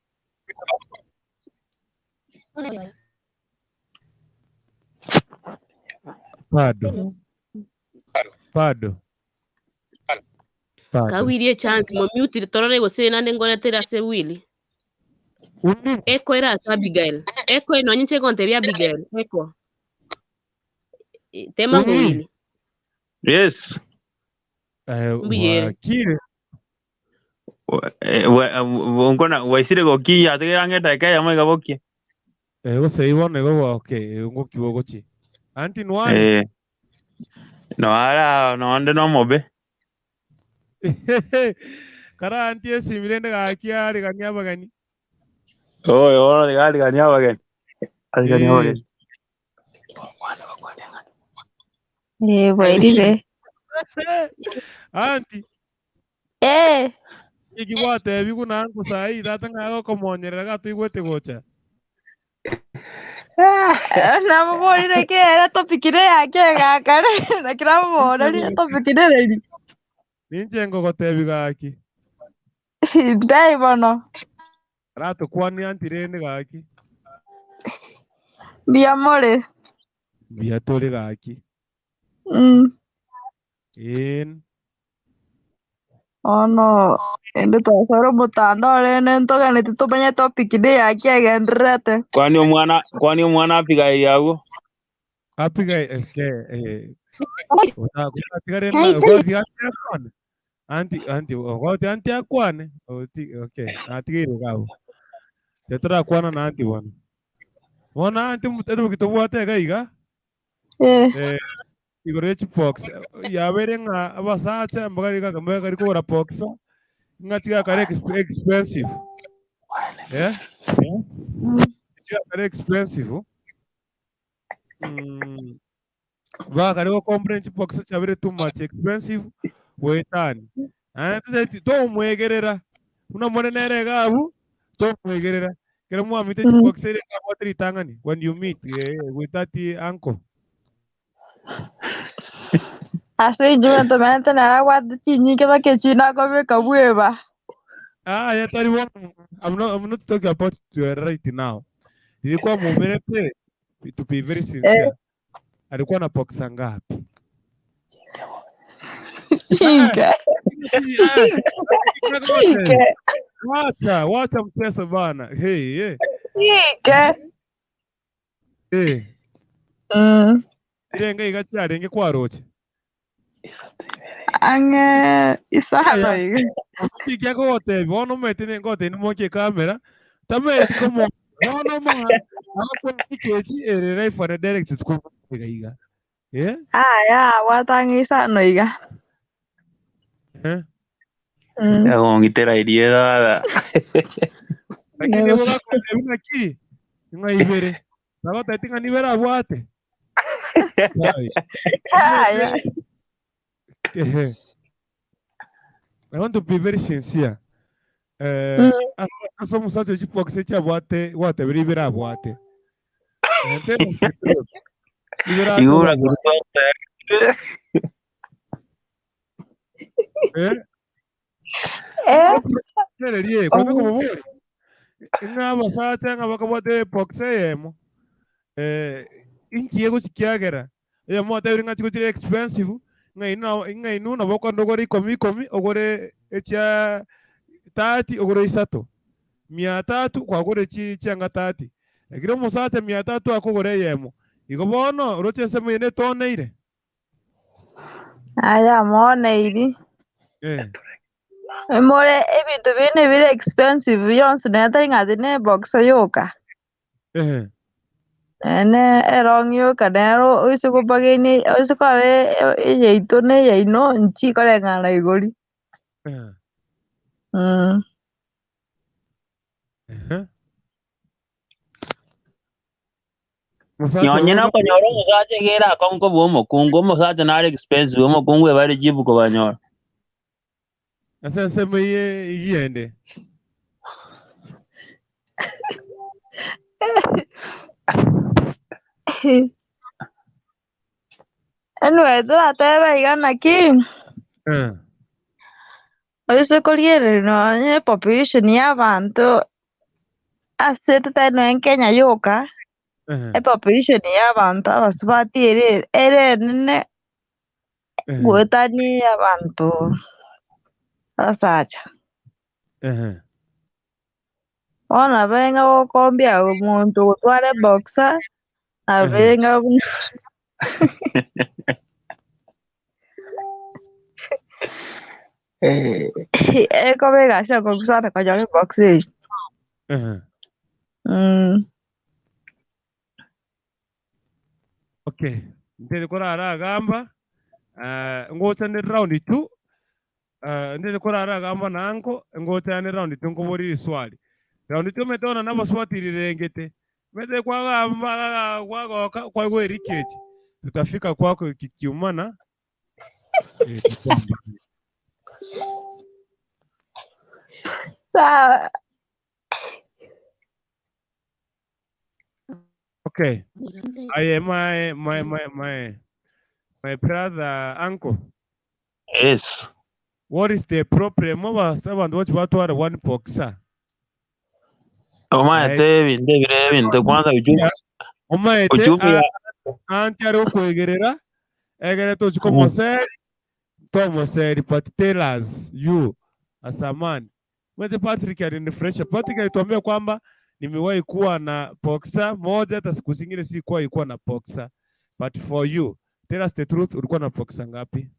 Pado. Kawirie chance mo mute torore go se nande ngore tera se wili. Eko era Abigail. Eko inonyesha konte vya Abigail. Eko. Tema ngowili. Yes. Bwa Chiri. Ngona waisire goki ya te angeta ke ya mai gaboki. Gose ibone go okay, ngoki wogochi. Anti nwani. No ara no ande no mobe. Kara anti esimilende ga kiari ganyaba gani. Oh, yo de gali ganya bagen. Ali ganya bagen. Bwairire. Anti ikiwate biku nangu sai data ngago komonyerera gatu igwete gocha. Namubonire ke era topikire yake gakare na kiramubona ni topikire reri. Ninche ngogotebi gaki. Ndai bono. Rato kwani anti rende gaki. Biamore. Biatore gaki. Ono ende tosoro mutandao rene ntoga nitutumenya topikire yake agenderete. Kwani omwana apiga yago. Apiga tigare na goti akwane. Anti goti anti akwane. Okay. Atigire gabo. Tetra akwana na anti wana. Wana anti muteru kitobwate gaiga. Igore chipox yabere nga abasacha mbagari ka kambe kari ko pox ngatiga kare expensive tiga kare expensive ba kare ko compre chipox chabere too much expensive wetani to mwegerera una mone nere gabu to mwegerera kero mu amite chipox ere ka watri tangani when you meet with that uncle. Así yo también tener guarda chini que va que china come kabueva. Yeah, I'm not talking about right now. Nilikuwa mumerete to be very sincere. Alikuwa na poksa ngapi? Chinke. Wacha mteso bana. Hey. Chinke. Irenga igachi arenge kwa roche. Ange isano iga. Sikia kote, bono metine kote ni moke kamera. Tameti como bono ma. Ako ikechi erere for the direct to iga. Yeah? Ya, watang isano iga. Ya ngitera idieda. Lakini boga ko ebina ki. Nga ibere. Nago tatinga ni vera bwate. I want to be very sincere. Aso musacho chipox echa bwate beri vera bwate. Igura cuando como voy. Nga basata nga bakabwate pox yemo. Inki yego chikiagera. Ya mo ta nga chiko expensive. Nga inu na boko ndogori komi ogore echa 30 ogore isato. 300 kwa gore chianga 30. Egiro musata 300 akogore yemo. Igo bono roche semo yene toneire. Aya mone iri. More ebintu bine bire expensive yonse netari ngatine box yoka. Ene erong yoka nero usiku bagini usiku are yeito ne yeino nchi kore ngana igori. Nyonyena ko nyoro musache gera konko bomo kungo musache na expensive bomo kungo bari jibu ko banyoro. Asa sema yende. Anyway, tebe igana ki. Oise koriere no nye population y'abantu asete tano en Kenya yoka. Population y'abantu abasubati ere nene gwetani y'abantu asacha. Ona venga wokombia umuntu gutware boxer avenga eko vegasha kokusana kajale boxer. Okay, ndele kora aragamba ngota ni round 2 ndele kora aragamba nanko ngota ni round 2 ngobori swali round 2 metona nabo swatiri rengete mete kwa gamba kwa gwe rikeji tutafika kwako kikiumana Sawa. Okay. I am my brother uncle. Yes. What is the problem? What are one boxer? Omaete binde kwanza uchumi ya anti ari kwegerera egere tochiko moseri but tell us you as a man. Mwete Patrick alinifresha. Patrick alituambia kwamba nimewahi kuwa na boxer moja, hata siku zingine si kuwa na boxer. But for you, tell us the truth, ulikuwa na boxer ngapi?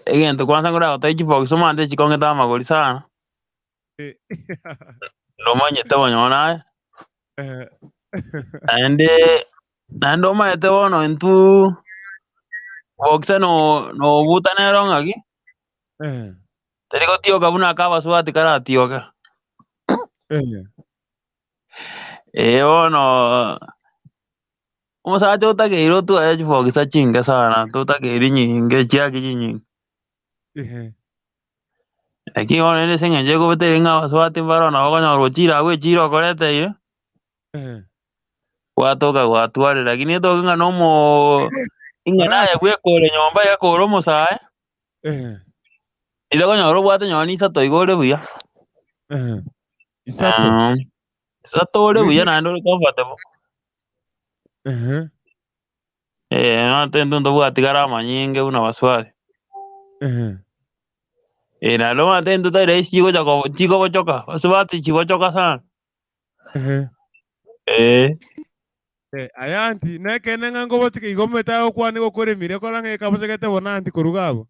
Egento kwanza ngora utaiji boxer mande chikonge ta magori sana. No manyete wanyona. Nando maete wono intu boxer no butanero ngaki. Teriko tío kabuna akaba swati kara tío ka. Wono Osa tota ke iro tu aja fo kisa chinga sana tota ke iri nyinge chia ki nyinge. Aki wono ne senga je ko bete nga swati baro na ko nyoro chira we chiro korete ye. Watu wale lakini to nga no mo inga na ya we ko le nyomba ya ko ro mo sa Ile ko nyoro bwate nyoni sa to igore buya. Isato. Isato le buya na ndo comfortable. No tendo ndo bwate garama nyinge una waswali. Na lo atendo ta re chico bochoka. Waswati chico bochoka sana. Ayanti neke nenga ngobo tike igometa okwani gokore mire korange kabosegete bonanti korugabo.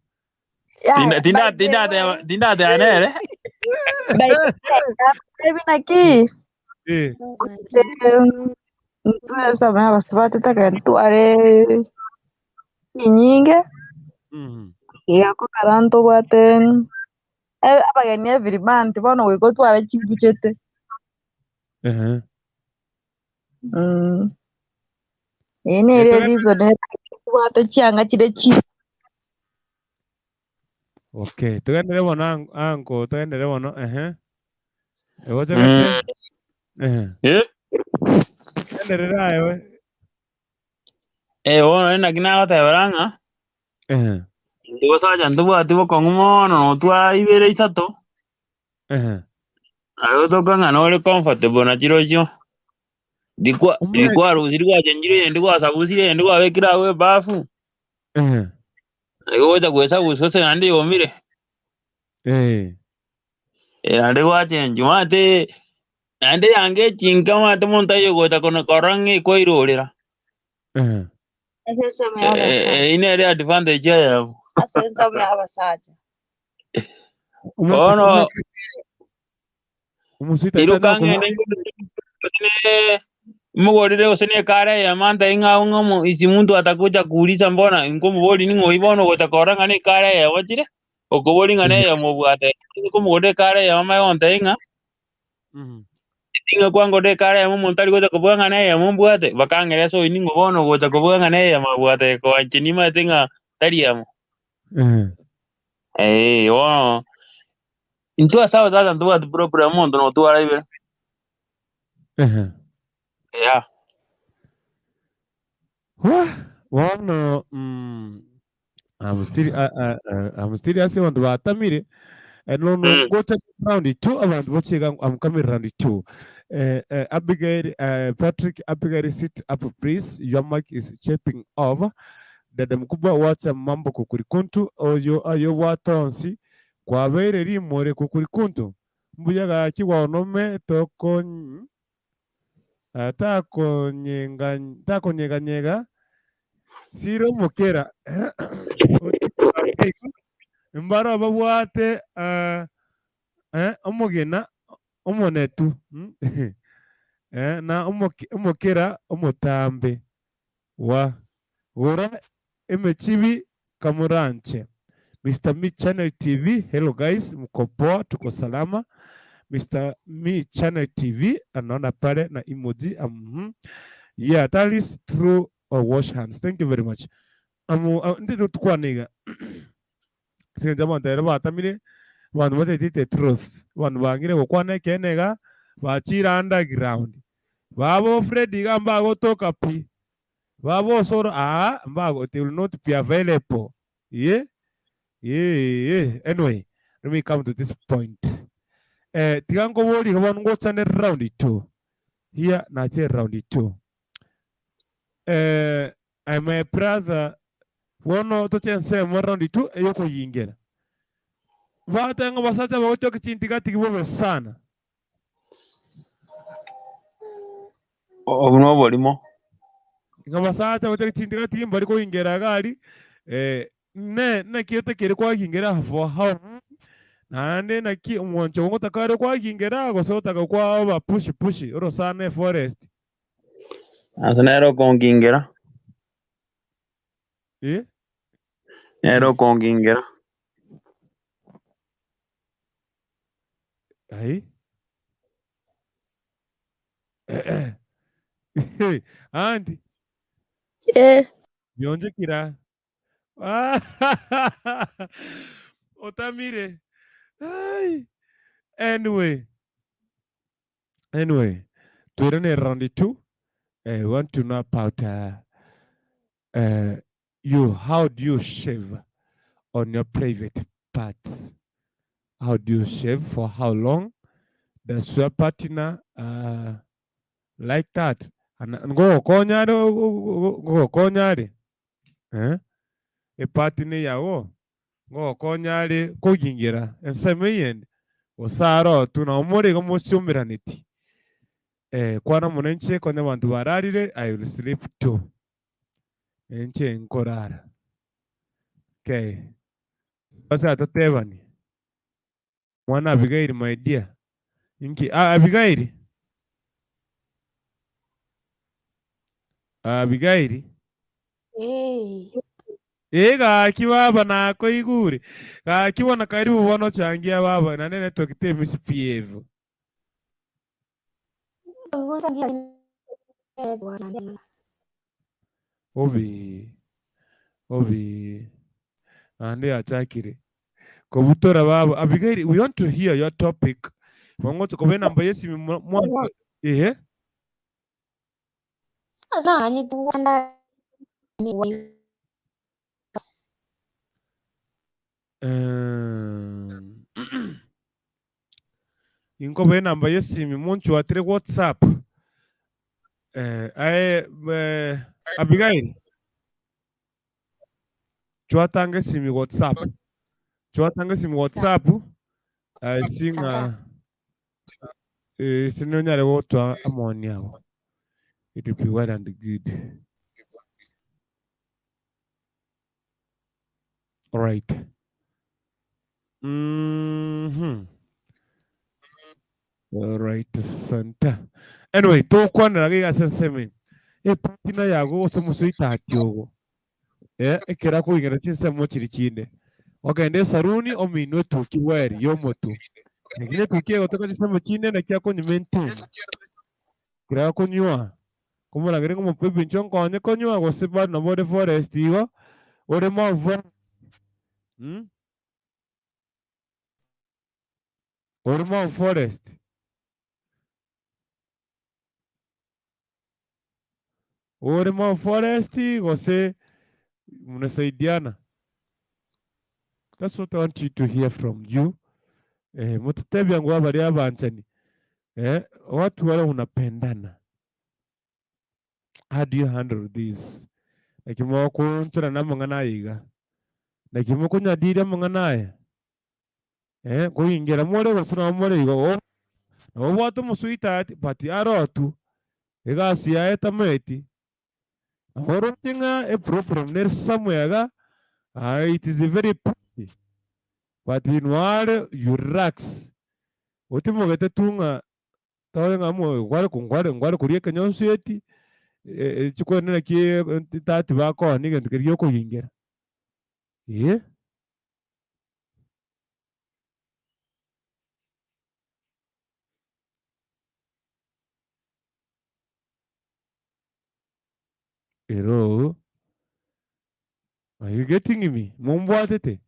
Tinda de anere. Baby naki. Ntuya sama baswati takantu are nyinge. Ya ko karanto baten. Abagani every month bono we go to ara chibuchete. Ene reason bate Chianga Chiri Chinde. Okay, tugendere bono anko tugendere bono Ewoche gate. Tugendere rayo. Wono ena kina ta baranga. Ndigo saja nduwa tibo kongumono no twa ibere isato. Ayo to kanga no le comfortable na chirocho. Dikwa ruzirwa jenjire ndikwa sabusire ndikwa wekira we bafu. Ayo ta kwesa busose andi omire. Ande wa chenju mate ande yange chinka mate monta yo gota kono korangi ko irorera. Asesa me abashaje. Ine re advantage ya. Asesa me abasaje. Ono umusita irukange nengo mugorire usene kare ya manta inga ungomo isimuntu atakuja kuuliza mbona ingomo boli ningo ibono gota koranga ne kare ya wachire okoboli ngane ya mobwate kumugode kare ya mama yonta inga inga kwango de kare ya mumuntu ali gota kobwanga ne ya mobwate bakangere so iningo bono gota kobwanga ne ya mabwate ko anchini tinga tariamo wono intua sawa sasa ntua tu program mondo no tu arrive yeah wono I'm still asking on the batamire no go to round 2 around watching I'm coming round 2 Abigail Abigail sit up please, your mic is chipping over dada mkubwa wacha mambo kukurikuntu oyo ayo watonsi kwa bere rimore kukurikuntu mbuyaga kiwanome takonyeganyega siro mukera mbara babwate omugena omonetu na omukera omutambe wa gora emechibi kamuranche. Mr. Me Channel TV, hello guys, mko poa, tuko salama. Mr. Me Channel TV, anaona pale na emoji. Yeah, that is through wash hands. Thank you very much. Ndito tukwa niga. Singa jama ntere ba tamile wandu wate dite truth. Wandu wangire wakwane kenega wachira underground. Babo Freddy gamba gotoka pi. Babo soro mbago it will not be available. Yeah. Anyway, let me come to this point. Tigango woli kawango chane round 2. Here na che round 2. I'm a brother. Wono to Chinsemo round 2 eyoko yingera. Vata nga basacha baocho kichintiga tikibobe sana. Obuno bolimo. Nga basacha baocho kichintiga tikimbali ko yingera gali. Ne kiyote kiri kwa yingera for how nande na ki umwancho ngo takare kwa yingera go so takakwa ba push oro sane forest. Asanero Kogingera. Ero Kogingera. Aí. Andy. Bionje kira. Otamire. Ay. Anyway. To round 2. I want to know about you. How do you shave on your private parts? How do you shave? For how long? Does your partner like that? Go konyare. E partner yawo. Go konyare Kogingera. Ensemeyen. Osaro tuna umuri gomushumiraniti. Kwana munenche kone bantu bararire, I will sleep too. Enche nkorara. Okay. Basa atatebani. Mwana Abigail, my dear. Inki Abigail. Abigail. Ega kiwaba na ko iguri. Kibona karibu bono changia baba na nene tokite misipievu. Obi. Ande achakire. Kobutora baba. Abigail, we want to hear your topic. Mwangoto kobe namba yesi mwanzo. Inkobe namba yesi mwancho atre WhatsApp. Abigail. Chuatange simi WhatsApp. I sing sinonyare woto amoniao. It will be well and good. All right. All right, Santa. Anyway, to kwana nagiga senseme. Patina yago somusuita atyogo. Ekera ko ingera Chinsemo Chiri Chinde. Okende saruni omino tuki weri yomoto. Ngine tuki gotoka Chinsemo Chinde na kia konyu maintain. Kira konyua. Como la gringo mo pepe nchon konye konyua go seba na bode forest igo. Ore mo vo. Ore mo forest. Ore mo forest go se mnasaidiana. That's what I want you to hear from you. Mutatebi yangu habari abanchani. Watu wale unapendana. How do you handle this? Nakimo ko nchara na mangana iga. Nakimo ko nyadira mangana ya. Kogingera more basuna more igo no bwato musuitati pati arotu egasi ya etameti ahorotinga a problem ner somewhere it is very pretty but in ware you relax otimo gete tunga tawe ngamo ngware kuriye kenyonsueti chikwenera ki tati bako ni gento kiriyo kogingera ero are you getting me mumbwatete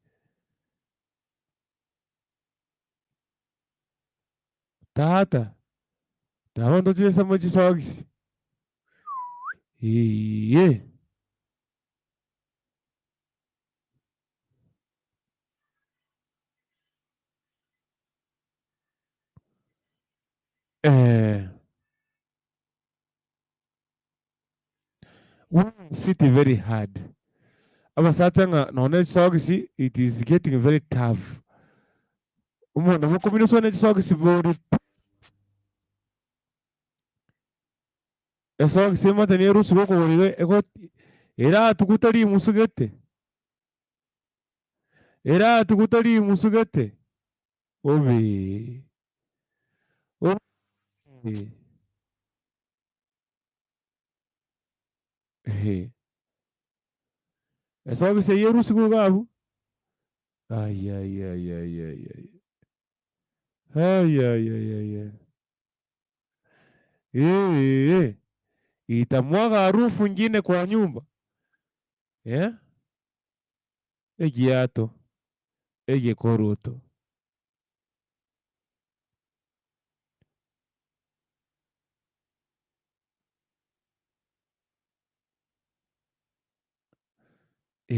tata tahondo chesa mochisogisi iye sit very hard aba satanga none sogisi it is getting very tough umuntu mukomino ne sogisi bori sogisi mata ne rusu ko woriwe ego era tukutari musugete obe sogisi yerusu ko gabu ay itamwaga harufu ngine kwa nyumba egiato egekoroto I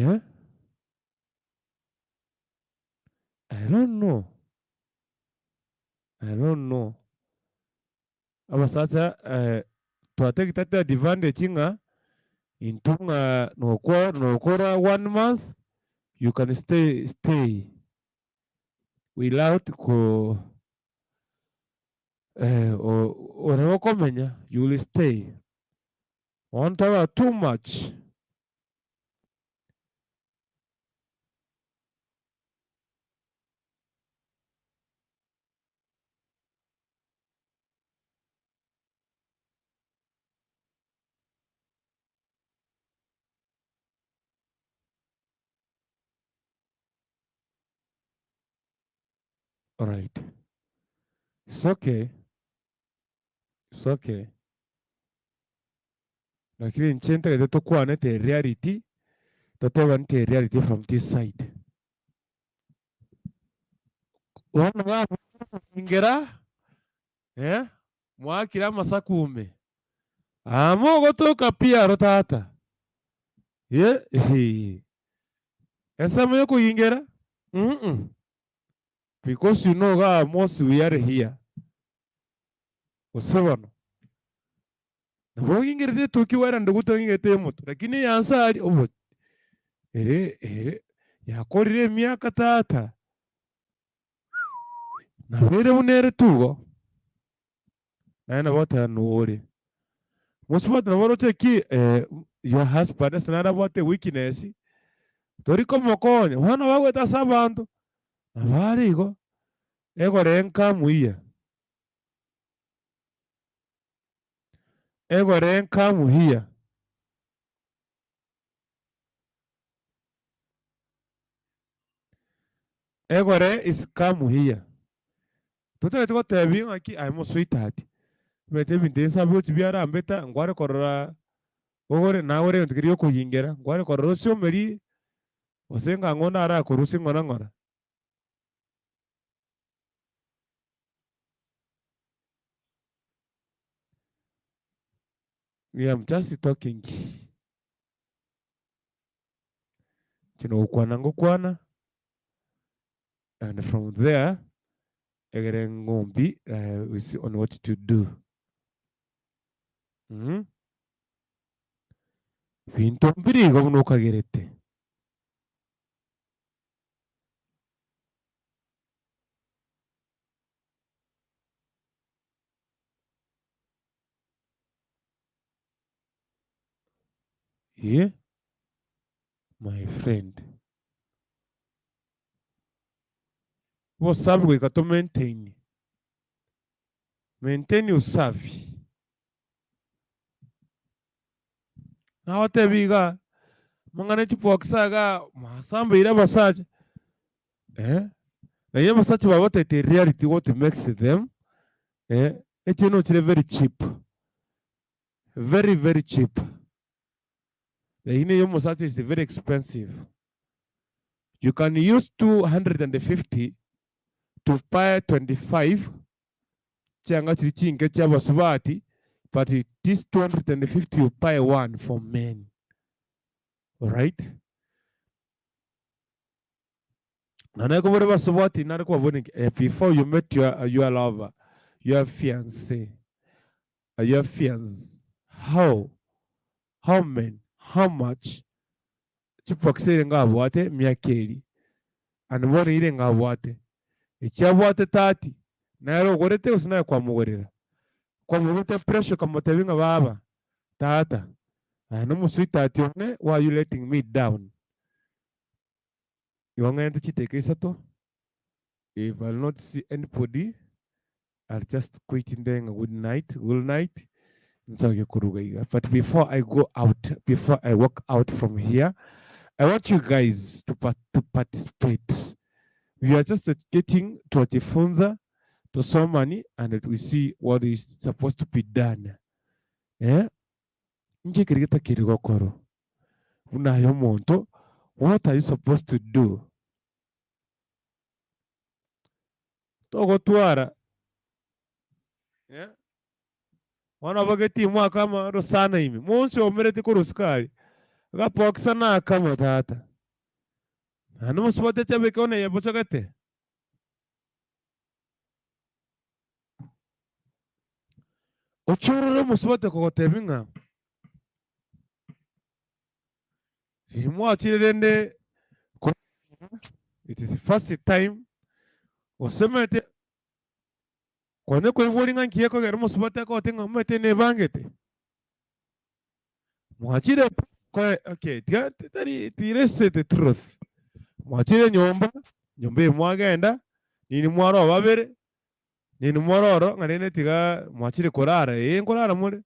don't know aba sasa twateki tata divande chinga intunga nokora 1 month you can stay without ko orewokomenya you will stay want too much all right it's okay lakini nchente kete tokwane te reality totewa nte reality from this side wana ngapo ingera mwakira masakume amogo toka pia rotata esa moyo kuyingera because you know most we are here osebano nabo ingera te tukiwera nduguto ingete moto lakini yansari obo yakorire myaka tata nabere bunere tugo naena bota nuore musubata naborote ki your husband is nara bote weakness tori como konya wana wagweta sabantu nabarigo egorenka muiya egorenka muhiya egore is come here tutete ko tebi ngaki ai mo sweetheart bete binte sabu tibiara ambeta ngware korora ogore na ore ntikiriyo kuyingera ngware korora sio meri osenga ngona ara korusi ngona ngora we am just talking chino kwana and from there egere ngombi we see on what to do bintu mbirigo buno kagerete Yeah, my friend. Ubusafi bweka to maintain. Maintain usafi. Na wate biga mangane chipuaksaga masamba ira basaje. Na ye basaje babate the reality what makes them it's you know it's very cheap. Very very cheap. The ine yo basaje is very expensive. You can use 250 to buy 25 Chianga Chiri Chinke Chabasubati, but this 250 you buy one for men. All right? Before you met your lover, your fiancé, your fiancé, how much chipokse nga abwate myakeri and one ile nga abwate ichabwate 30 naero gorete usina kwa mugorera kwa mugorete pressure kamotebinga baba tata no muswitati one why are you letting me down iwangende chiteke isato. If I'll not see anybody, I'll just quit in there. Good night. But before I go out, before I walk out from here, I want you guys to participate. We are just getting to Atifunza, to some money, and we see what is supposed to be done. Yeah? What are you supposed to do? Togo tuara. Yeah? Wana bageti mwaka ama rosana imi. Monsi omerete kuruskari. Gapoksa na kama tata. Ano muspote chabe kone ya bochagate. Ochoro muspote kokotebinga. Himwa chirende. It is the first time. Osemete. Kone kwe volinga nkiyeko gero muspote kotenga mwete ne bangete. Mwachire kwa okay. Tirese the truth. Mwachire nyomba. Nyombe mwagenda. Nini mwaro babere. Nini mwororo nganene tiga mwachire korara korara muri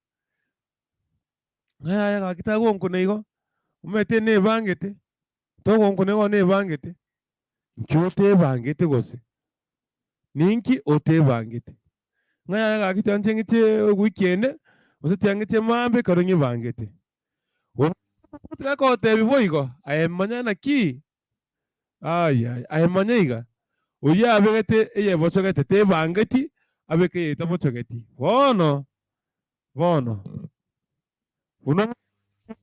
ngaya ga kitago nkunego umete ne bangete togo nkunego ne bangete nkyote bangete gose ninki ote bangete ngaya ga kitanje ngite weekend usatangite mambe karonye bangete wotika ko te biboigo ayemanya na ki ayemanya iga uya abegete eye bochogete te bangeti abeke yeta bochogeti bono uno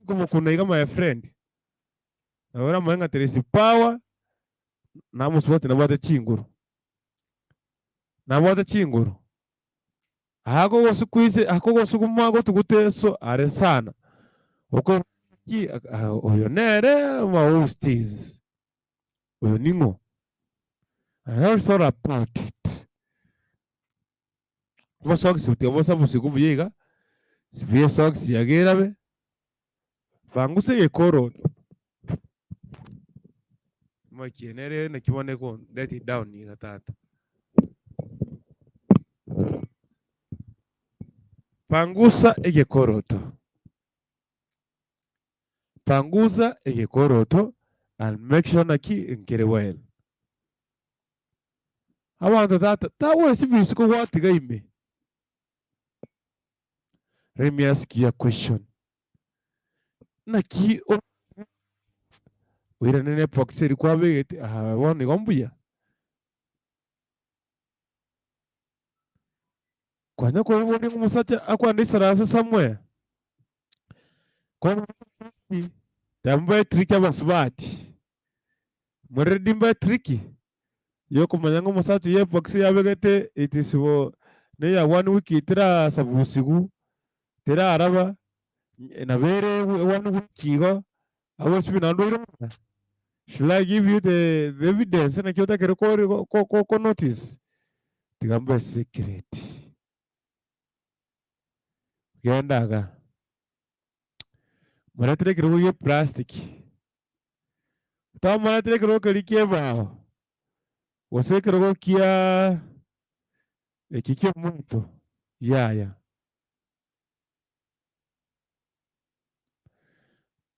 como kunaiga my friend ahora mwenga teresi power namus wote nabwate chinguru ako gosukwise ako gosukumago tuguteso are sana uko ki oyo nere ma ustis oyo ningo I never thought about it. Socks with your busiku biga. Sibie socks yagerabe. Banguse yekoro. Makienere na kibone ko let it down ni tata. Pangusa egekoroto. Pangusa egekoroto and make sure na ki ngere well. I want that was if you go what the game. Let me ask you a question. Naki wira nene poxeri kwa begete woni gombuya. Kwanya kwa woni ngumusacha akwanda isarasa somewhere. Kwa tambaye tricky abasubati. Muredimba tricky. Yoko manyango musacha ye poxeri abegete itisibo ne ya 1 week itira sabusigu tira araba na bere 1 week go I was been under. Shall I give you the evidence? Na kiota kerekori ko notice. Tigamba secret. Gendaga. Maratere kiro ye plastic. Ta maratere kiro kari kia bao. Wase kiro kia kikia muito. Ya.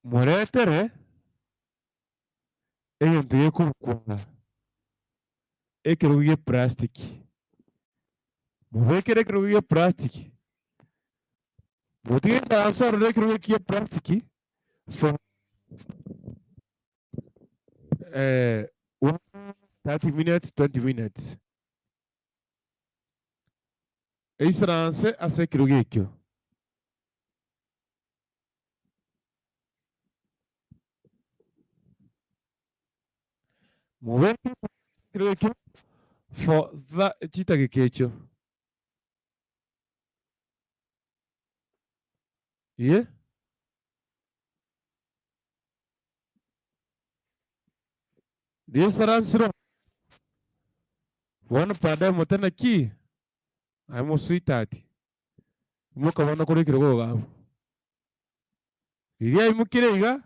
Maratere eyonto ye kurukwa. Ekiro ye plastic. Muvekere kiro ye plastic. Mutige sa answer le kiro ye plastic. For 30 minutes, 20 minutes. Isranse ase kiro ye kyo. Muvekere kiro ye kyo. For that chita kekecho. Yeah? This answer one pada motena ki. I'm a sweetheart. Muka wana kuri kiro gabu. Iria imukire iga.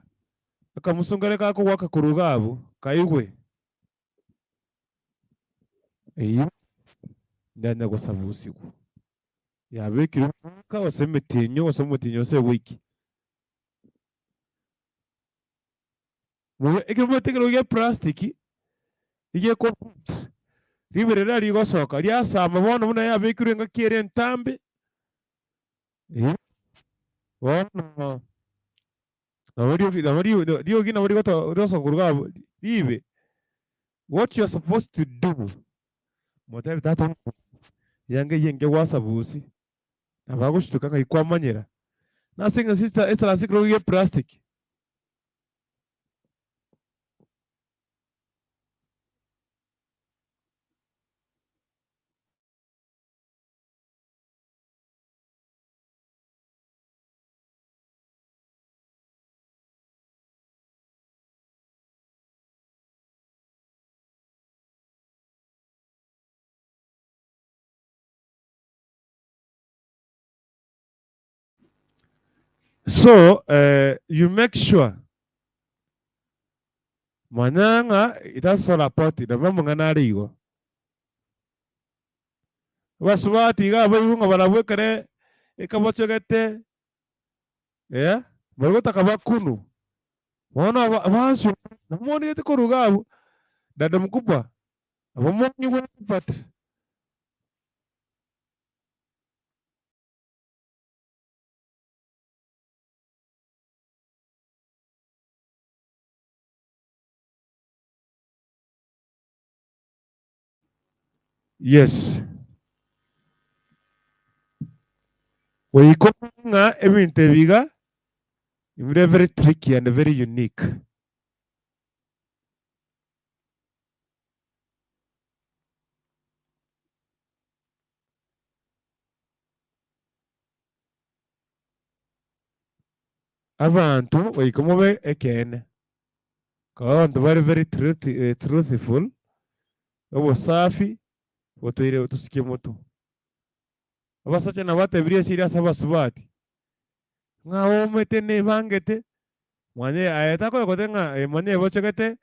Akamusungare kako waka kurugabu. Kaiwe. Iyo. Ndana kwa sabu usiku. Ya wiki waka wasemetinyo se wiki. Mwe eke mwe tekero ya plastiki. Ige kwa Riberera rigo soka. Ria sama wana muna ya wiki renga kiere ntambe. Iyo. Wana. Dio gina wadi goto rosa kurugabu. Ibe. What you're supposed to do. Motabi tatu. Yange yenge wasabusi. Abagushituka nkayikwamanyira. Nasinga sister esta sikro ye plastic. So you make sure mananga itasola poti na mama nganarigo. Waswati ga bayunga balabwekere ikabochogete. Yeah? Margota kabakunu. Wana abansu namoni yete kurugabu. Dada mkubwa. Abamoni wapat. Yes. Weikonga ebinte biga. Very tricky and very unique. Abantu weikomobe ekene. Kabantu bari very truthful. Obo safi. Otuire otusikie mutu. Abasacha na batebirie serious abasubati. Nga omete ne bangete. Mwanye ayeta ko kotenga mwanye bochegete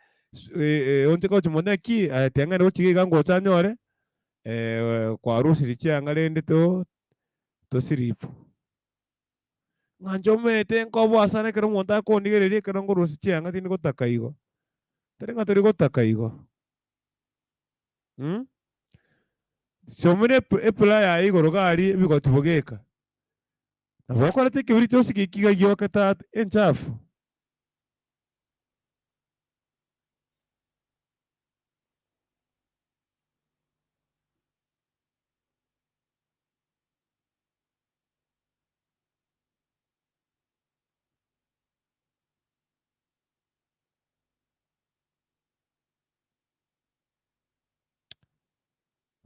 onte ko chumone ki atenga no chige gango chanyore kwa rusi richianga lende to siripo. Nga njomete nko bwasane kero monta ko nigere kero ngo rusi chianga tini gotaka igo. Terenga tori gotaka igo. Somene epula ya igo rogari bigotubogeka. Abakora teke biri cyose kikiga giyokata enchafu.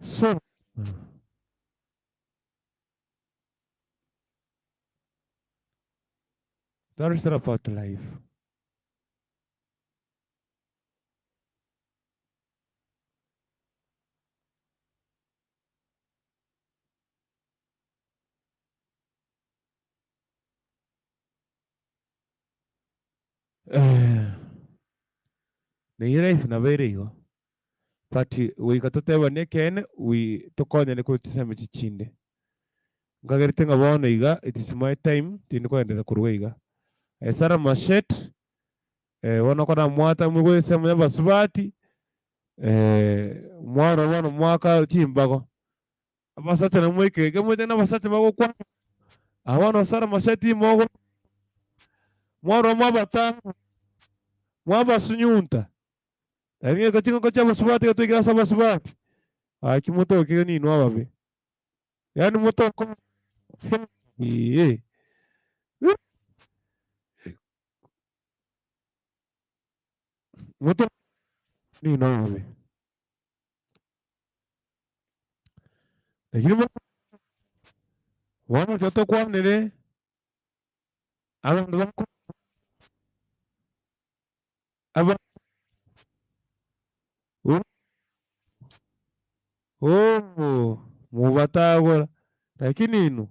So that is about life. Ni life na bere igo. Pati wikatoteba nekene tokonya niko Chinsemo Chinde. Ngagerite ngabona iga it is my time tindi kwendera kuruga iga. Sara mashet wana kona mwata mwigo sema ya basubati mwana mwaka chimbago. Abasate na mwike gemwete na basate bago kwa awana sara masheti mogo mwana mwabata mwabasunyunta. Ainge kachinga kocha basubati katuigira sa basubati. Kimoto kigani no ababe. Yani moto ko moto ni no ababe. Lakini wana joto kwa nene abantu bako aba mubatagora lakini ino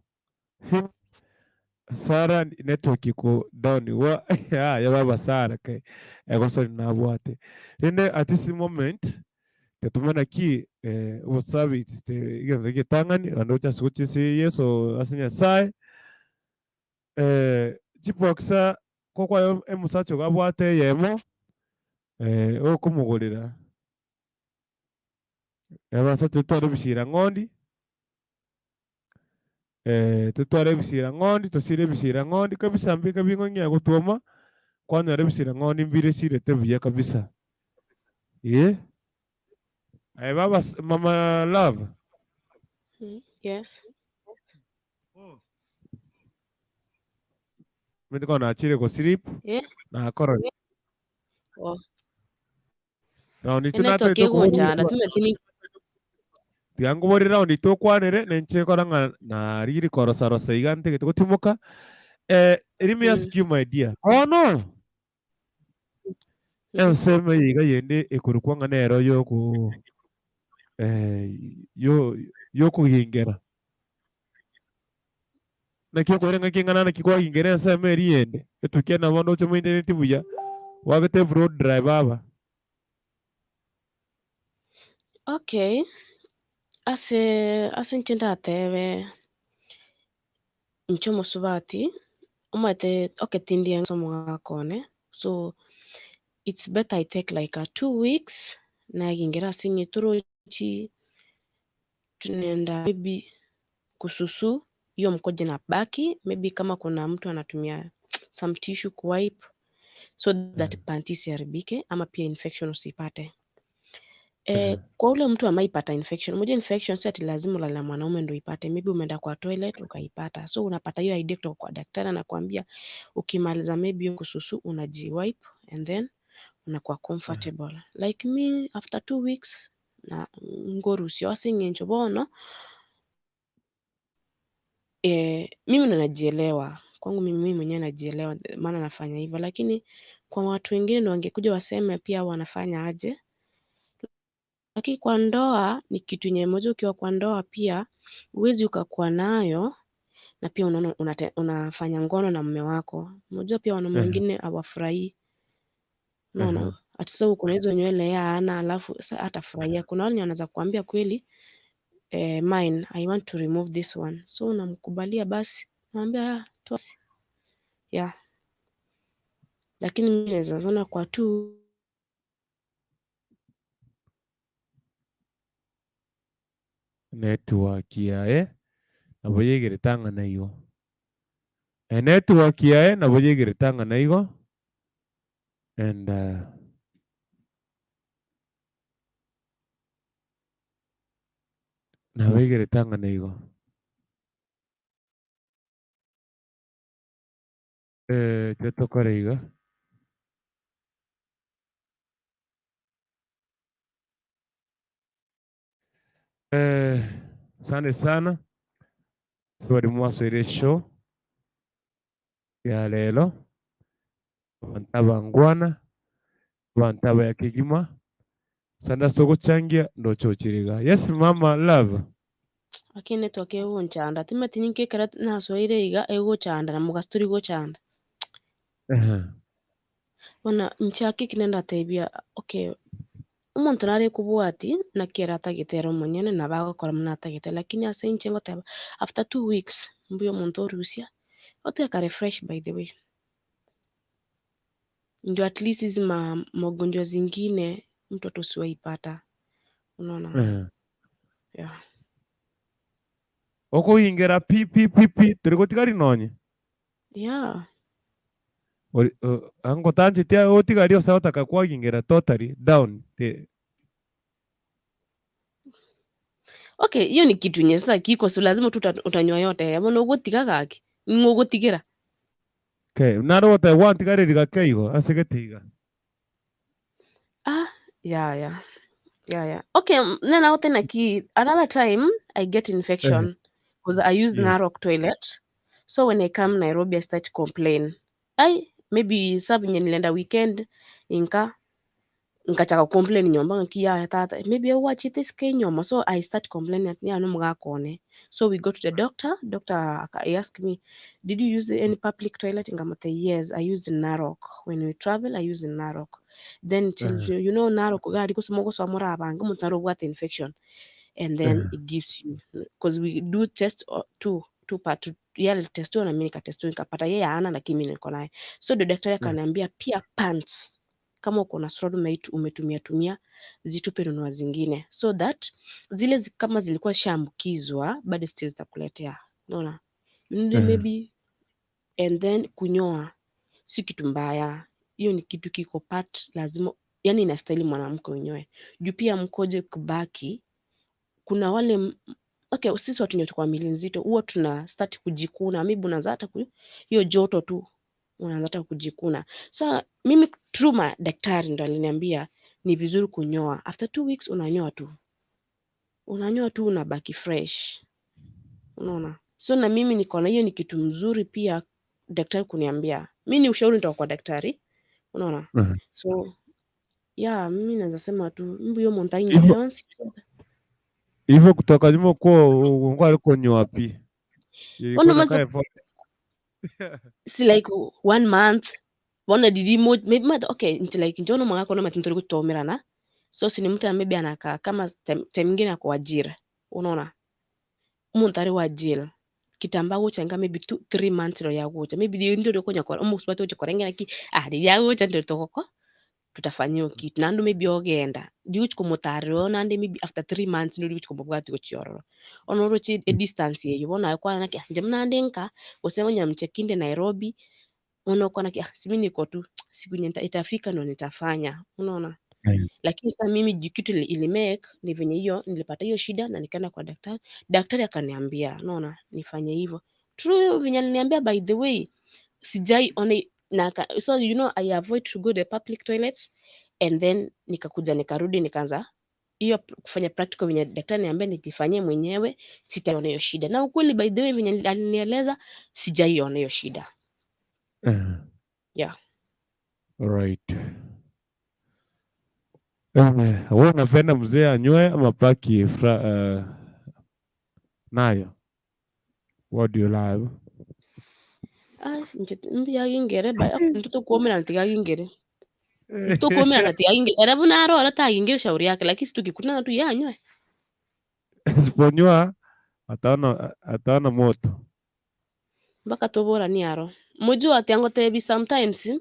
Sara network iko down wa ya baba Sara kai egoso nabwate rende at this moment tetumana ki ubusabi igeze gitangani ando cha suchi si yeso asinya sai chipoksa kokwa emusacho gabwate yemo okumugurira yabasa tutware bishira ngondi tutware bishira ngondi tosire bishira ngondi kabisa mbika bingo nya gutuma kwanya rebishira ngondi mbire sire tebuye kabisa baba mama love Yes. mimi kona achire go sleep na akora round tunata to ko tiango bori round to kwanere nenche koranga na riri korosa rosa igante to timuka let me ask you my dear no enseme yiga yende ekurukwanga nero yo Kogingera na kyo korenga kingana na kikwa Kogingera enseme eri yende etukia na bondo cho mu internet buya wagete road drive baba. Okay, ase nchenda atebe nchomo subati umate tindi somo gakone, so it's better I take like 2 weeks na Kogingera sinye turochi tunaenda maybe kususu hiyo mkoje na baki, maybe kama kuna mtu anatumia some tissue kuwipe so that panty isiharibike ama pia infection usipate. Kwa ule mtu amaipata infection, moja infection si ati lazima ulale na mwanaume ndio ipate, maybe umeenda kwa toilet ukaipata, so unapata hiyo idea kutoka kwa daktari anakuambia ukimaliza maybe kususu unajiwipe and then unakuwa comfortable. Like me after 2 weeks na ngorusio asingencho bono mimi najielewa kwangu, mimi mwenyewe najielewa maana nafanya hivyo, lakini kwa watu wengine ndio wangekuja waseme pia wanafanya aje. Lakini kwa ndoa ni kitu yenye moja, ukiwa kwa ndoa pia uwezi ukakuwa nayo na pia unafanya ngono na mume wako. Unajua pia wanaume wengine hawafurahii. Unaona? Ati sasa uko na hizo nywele ya hana alafu sasa atafurahia. Kuna wale wanaweza kuambia kweli mine I want to remove this one. So unamkubalia basi. Naambia tosi. Yeah. Lakini mimi naweza zona kwa tu network yae naboyegere tanga na igo network yae naboyegere tanga na igo and naboyegere tanga na igo tetokore iga asante sana swali mwasere show ya lelo bantaba ngwana bantaba ya kigima sanda soko changia ndo chochiriga. Yes mama love lakini network ego nchanda tima tininke kara na soire iga ego chanda na mugastori go chanda Ona nchaki kinenda taibia okay umuntu nari kubwati na kera atagitera umunyene na bagakora munatagite lakini ase inche ngoteba after 2 weeks mbuyo muntu orusia oteka refresh by the way ndio at least hizi magonjwa zingine mtoto siwaipata unaona yeah. Okogingera pi turigotigari nonye Yeah. ango tanje tia otigari osagotaka kwagingera totally down Okay, hiyo ni kitu yenye sasa kiko so lazima tu utanywa yote. Ama ugotiga gaki. Ngogotigera. Okay, naro wote wantigari rigakeigo asegetiga. Yeah. Okay, then out then another time I get infection because I use Narok toilet. So when I come Nairobi I start to complain. Maybe sabu nilienda weekend nkachaka complain nyomba nkia tata maybe I watch this nyoma so I start complaining at no mugakone. So we go to the doctor I ask me did you use any public toilet ngamate yes I used Narok when we travel I use Narok then you know Narok gari kusomogo somora abanga mutaro what infection and then it gives you because we do test two part yale test na mimi nikatest nikapata yeye ana lakini mimi niko naye so the daktari akaniambia pia pants kama uko na soulmate umetumia zitupe nunua zingine so that zile kama zilikuwa shaambukizwa bado still zitakuletea unaona maybe and then kunyoa si kitu mbaya hiyo ni kitu kiko part lazima yani inastahili mwanamke unyoe juu pia mkojo kubaki kuna wale okay sisi watu nyote kwa mili nzito huwa tuna start kujikuna maybe unaanza hata hiyo joto tu unaanza hata kujikuna so mimi truma daktari ndo aliniambia ni vizuri kunyoa after 2 weeks unanyoa tu unabaki fresh unaona so na mimi niko na hiyo ni kitu mzuri pia daktari kuniambia mimi ni ushauri nitoka kwa daktari unaona so yeah mimi naweza sema tu mbuyo montagne hivyo kutoka nyuma kwa alikuwa nyoapi si like 1 month bona didi maybe okay like njono mwaka kona matintori kutomerana so si ni mtu maybe anakaa kama time nyingine ako ajira unaona muntari wa ajira kitamba gochanga maybe 2-3 months ro yagocha maybe ndio konya kwa umusubate uche korengera ki ari yagocha ndio tokoko tutafanyio kitu nando maybe ogenda diuch kumutaro nande maybe after 3 months ndio diuch kumubwati gochiororo onoro chi a distance yeyo bona kwa nake njamna ndenka osengo nyamchekinde Nairobi unakuwa na simi niko tu siku itafika ndo nitafanya unaona lakini sasa mimi kitu ilimake ni venye hiyo nilipata hiyo shida na nikaenda kwa daktari akaniambia unaona nifanye hivyo true venye aliniambia by the way sijai ona so you know I avoid to go the public toilets and then nikakuja nikarudi nikaanza hiyo kufanya practical venye daktari niambia nijifanyie mwenyewe sitaona hiyo shida na ukweli by the way venye alinieleza sijaiona hiyo shida yeah alright wewe unapenda mzee anywe ama paki nayo what do you love mbia gingere ba mtoto kuomera ntiga gingere mtoto kuomera ntiga gingere era buna aro ta gingere shauri yake lakini tukikutana tu yanywe siponywa ataona moto mpaka tobora ni aro mujua ati angotebi sometimes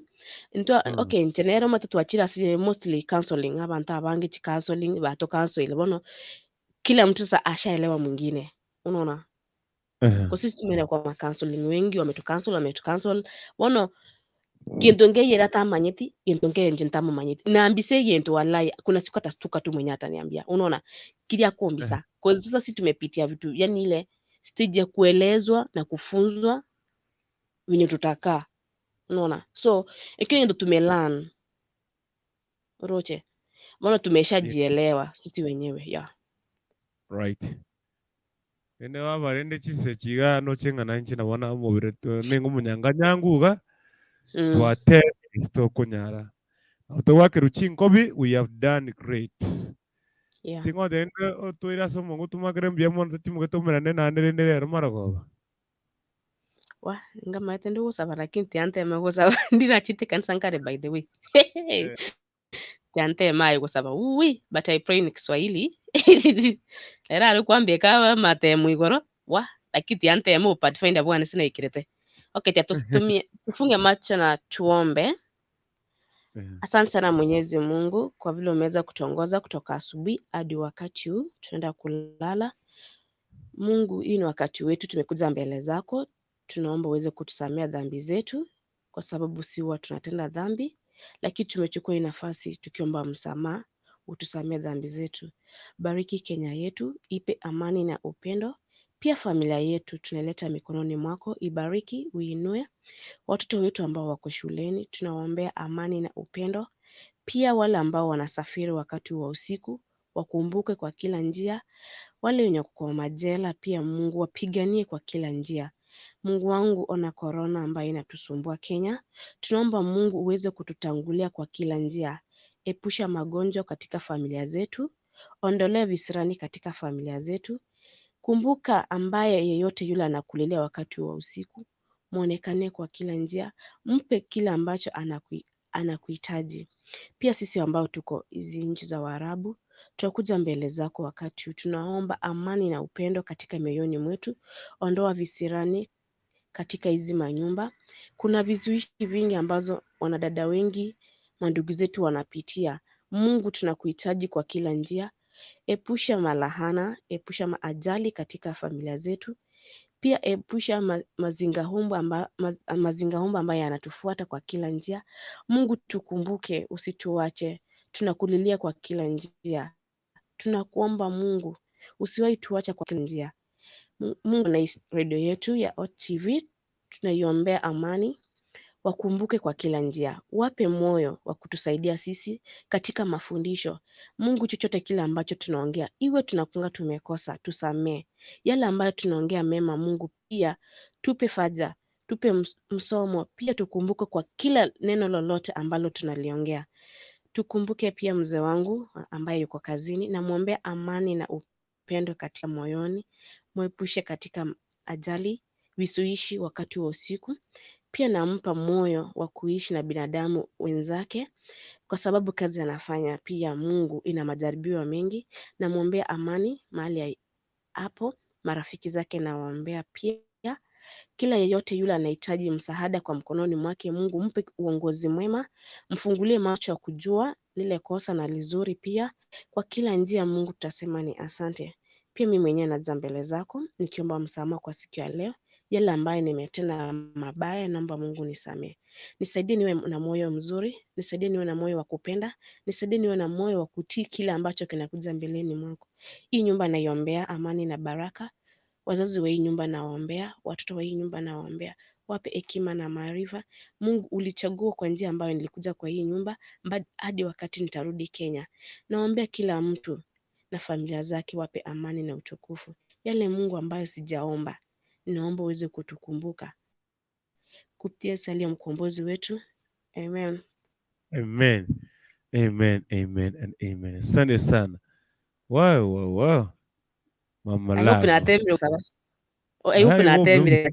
into okay ntenero matoto achira si mostly counseling abantu abange chi counseling bato counsel bono kila mtu sasa ashaelewa mwingine unaona kwa sisi tumeenda kwa counseling wengi wametucancel bono gento ngeyera tamanyeti gento ngenje ntamumanyeti na ambise gento wallahi kuna siku atastuka tu mwenye ataniambia unaona kilia kuombisa kwa sasa sisi tumepitia vitu yani ile stage ya kuelezwa na kufunzwa venye tutakaa unaona so ikile ndo tumelearn roche maana tumeshajielewa sisi wenyewe yeah right ene wabarende chise chiga no chenga na nchi nabona mubire ningo munyanganyanguga twate isto kunyara utowake ruchinkobi we have done great yeah tingo de toira somo ngutumakere mbiamo timugetomera nene rero maragoba wa ngama tendo usaba lakini tiantema kusaba ndina chiti kansankare by the way tiantema kusaba but I pray in Kiswahili era alikwambia kama matemu igoro wa lakini tiantema upathfinder bwana sina ikirete. Okay, tufunge macho na tuombe. Asante sana Mwenyezi Mungu kwa vile umeweza kutongoza kutoka asubuhi hadi wakati huu tunaenda kulala. Mungu, hii ni wakati wetu, tumekuja mbele zako. Tunaomba uweze kutusamea dhambi zetu kwa sababu si huwa tunatenda dhambi, lakini tumechukua hii nafasi tukiomba msamaha, utusamee dhambi zetu. Bariki Kenya yetu, ipe amani na upendo. Pia familia yetu tunaleta mikononi mwako, ibariki, uinue. Watoto wetu ambao wako shuleni tunawaombea amani na upendo. Pia wale ambao wanasafiri wakati wa usiku wakumbuke kwa kila njia. Wale wenye kwa majela pia Mungu wapiganie kwa kila njia. Mungu wangu, ona corona ambayo inatusumbua Kenya. Tunaomba Mungu uweze kututangulia kwa kila njia. Epusha magonjwa katika familia zetu. Ondolea visirani katika familia zetu. Kumbuka ambaye yeyote yule anakulilia wakati wa usiku. Muonekane kwa kila njia. Mpe kila ambacho anakuhitaji. Pia sisi ambao tuko hizi nchi za Waarabu, tunakuja mbele zako wakati huu. Tunaomba amani na upendo katika mioyoni mwetu. Ondoa visirani katika hizi manyumba. Kuna vizuishi vingi ambazo wanadada wengi, mandugu zetu wanapitia. Mungu, tunakuhitaji kwa kila njia. Epusha malahana, epusha maajali katika familia zetu. Pia epusha mazingahumba ambayo yanatufuata kwa kila njia. Mungu, tukumbuke, usituache. Tunakulilia kwa kila njia. Tunakuomba Mungu, usiwahi tuacha kwa kila njia. Mungu, na radio yetu ya OTV tunaiombea amani. Wakumbuke kwa kila njia. Wape moyo wa kutusaidia sisi katika mafundisho. Mungu, chochote kile ambacho tunaongea, iwe tunakunga tumekosa, tusamee. Yale ambayo tunaongea mema, Mungu pia tupe faja, tupe msomo, pia tukumbuke kwa kila neno lolote ambalo tunaliongea. Tukumbuke pia mzee wangu ambaye yuko kazini, na muombea amani na upendo katika moyoni. Muepushe katika ajali, visuishi wakati wa usiku. Pia nampa moyo wa kuishi na binadamu wenzake kwa sababu kazi anafanya pia Mungu ina majaribio mengi. Na muombea amani mahali hapo. Marafiki zake na waombea pia. Kila yeyote yule anahitaji msaada kwa mkononi mwake, Mungu mpe uongozi mwema. Mfungulie macho ya kujua lile kosa na lizuri pia. Kwa kila njia Mungu tutasema ni asante. Pia mimi mwenyewe naja mbele zako nikiomba msamaha kwa siku ya leo. Yale ambayo nimetenda mabaya, naomba Mungu nisamee. Nisaidie niwe na moyo mzuri, nisaidie niwe na moyo wa kupenda, nisaidie niwe na moyo wa kutii kile ambacho kinakuja mbeleni mwako. Hii nyumba naiombea amani na baraka. Wazazi wa hii nyumba nawaombea, watoto wa hii nyumba nawaombea. Wape hekima na maarifa. Mungu, ulichagua kwa njia ambayo nilikuja kwa hii nyumba hadi wakati nitarudi Kenya. Naombea kila mtu na familia zake, wape amani na utukufu. Yale Mungu ambayo sijaomba, naomba uweze kutukumbuka kupitia salia mkombozi wetu. Amen. Amen. Amen. Amen and amen. Asante sana. Wow. Mama I hope natembe sabasi. I hope natembe.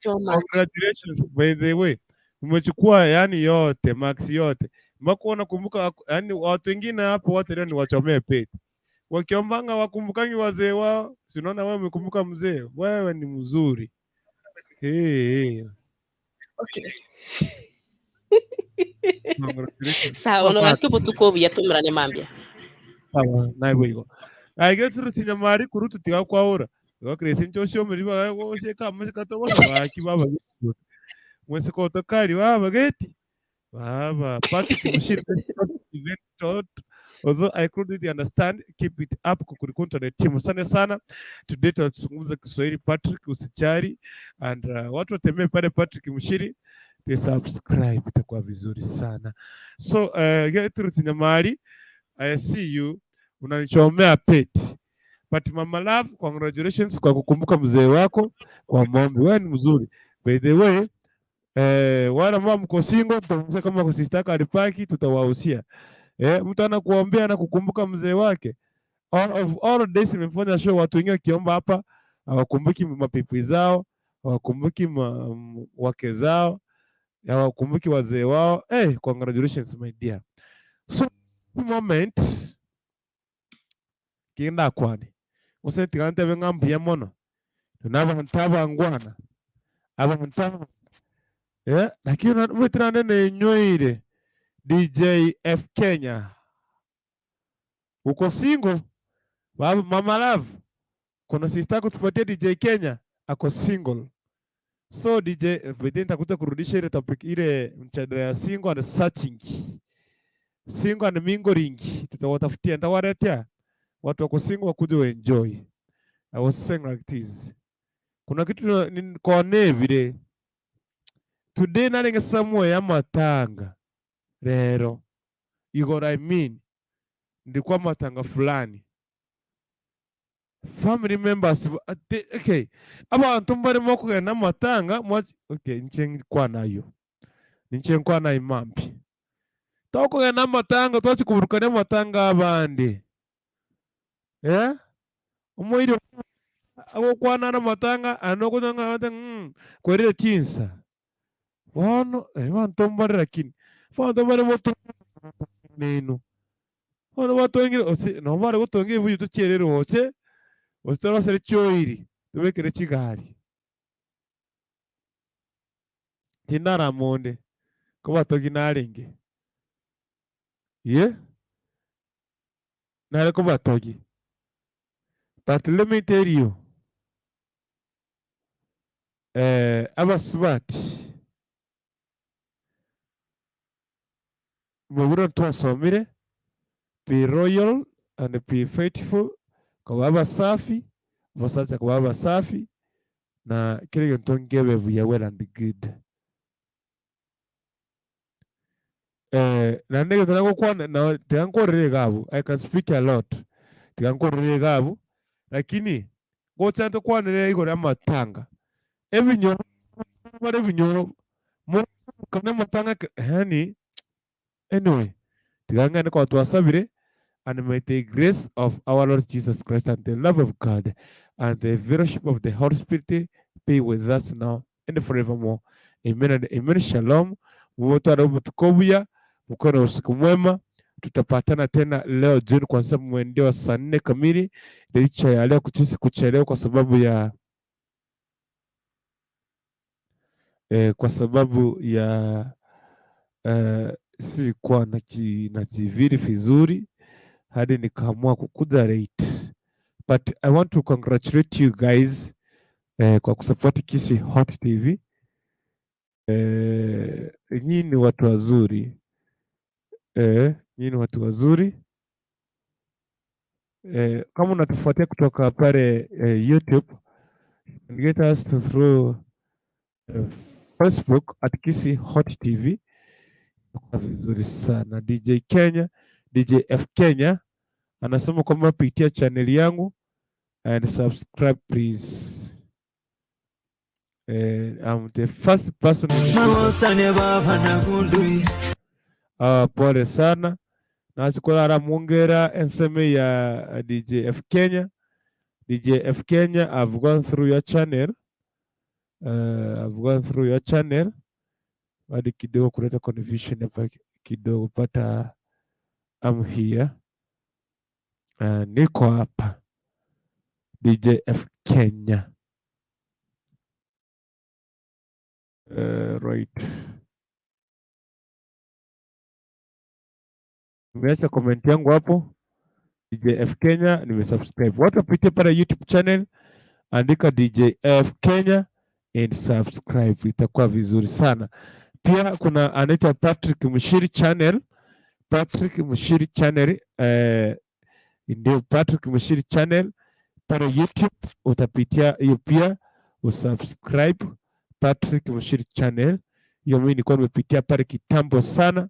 Congratulations by the way. Umechukua yani yote, max yote. Mbona nakumbuka yani watu wengine hapo wote leo ni wachomee pete. Wakiombanga wakumbukangi wazee wao. Si unaona wewe umekumbuka mzee? Wewe ni mzuri. Okay. Sawa, no wakipo tuko byatumira ne mambia. Sawa, nawe iko. Aige turutinya mari kurutu tiga kwaura. Wakrese nchosho muri ba wose kama katobo baki baba. Mwese ko tokari baba geti. Baba, Patrick Mushiri event short. Although I couldn't understand, keep it up kukunta na timu. Asante sana. Today tutazungumza Kiswahili, Patrick usijali, and watu watembee pale Patrick Mushiri, they subscribe, itakuwa vizuri sana. So Gertrude Nyamari, I see you unanichomea peti. But Mama Love, congratulations kwa kukumbuka mzee wako kwa maombi. Wewe ni mzuri. By the way, wala mama mko single, tutamsema kama kusistaka alipaki, tutawahusia. Mtu anakuombea na kukumbuka mzee wake. All days nimefanya show watu wengine kiomba hapa, hawakumbuki mapipi zao, hawakumbuki wake zao, hawakumbuki wazee wao. Congratulations my dear. So moment kinda kwani usetikante bengambiye mono tunabantaba ngwana abantu lakini wetrane ne nyoire DJ F Kenya uko single Mama Love, kuna sister yako tupatie DJ Kenya ako single. So DJ nitakuja kurudisha ile topic ile mchadala ya single and searching, single and mingling, tutawatafutia, nitawaletea watu wako single wakuje enjoy. I was saying like this, kuna kitu nikone vile today nalinga somewhere ya matanga rero, you got I mean, ndikuwa matanga fulani family members okay abantu barimo kugenda matanga okay nchenkwa nayo mampi tokugenda matanga twachikuburukana matanga abandi umwiri abo kwana na matanga anokutanga kwerere chinsa wano bantu mbare lakini bantu bare moto neno wano batongire no bare gutongire buyu tucherere hoche Ostara sere choiri, tuwe kere chigari. Tinara monde, kwa togi naringe. Nare kwa togi. But let me tell you, aba swati. Mwura tuwa somire, be royal and be faithful. Kwa baba safi, wasacha kwa baba safi, na kile ntongewe vya well and good. Na nige tunako kwa na tianko regabu, I can speak a lot. Tianko regabu, lakini gocha nto kwa nile iko ya matanga. Every mo kana matanga hani anyway. Tiganga ni kwa tuwasabire. And may the grace of our Lord Jesus Christ and the love of God and the fellowship of the Holy Spirit be with us now and forevermore. Amen and amen. Shalom. Mwotukobuya mkono usiku mwema. Tutapatana tena leo jioni kuanzia mwendo wa saa 4 kamili. Licha ya leo kuchelewa kwa sababu ya sikuwa najiviri vizuri hadi nikaamua kukuja late, but I want to congratulate you guys kwa kusupport Kisi Hot TV. Nyinyi ni watu wazuri, nyinyi ni watu wazuri. Kama unatufuatia kutoka pale YouTube, get us through Facebook at Kisi Hot TV. Vizuri sana. DJ Kenya, DJ F Kenya anasema kwamba pitia channel yangu and subscribe please. I'm the first person. Pole sana. Nachukua ara mwongera enseme ya DJ F Kenya. DJ F Kenya, I've gone through your channel. Hadi kidogo kuleta confusion hapa kidogo, pata I'm here. Niko hapa DJ F Kenya. Right. Nimeacha comment yangu hapo DJ F Kenya, nimesubscribe. Watu wapitie pale YouTube channel, andika DJ F Kenya and subscribe, itakuwa vizuri sana. Pia kuna anaitwa Patrick Mchiri channel. Patrick Mchiri channel, ndio Patrick Mchiri channel pale YouTube, utapitia hiyo pia usubscribe Patrick Mchiri channel. Hiyo mimi nilikuwa nimepitia pale kitambo sana,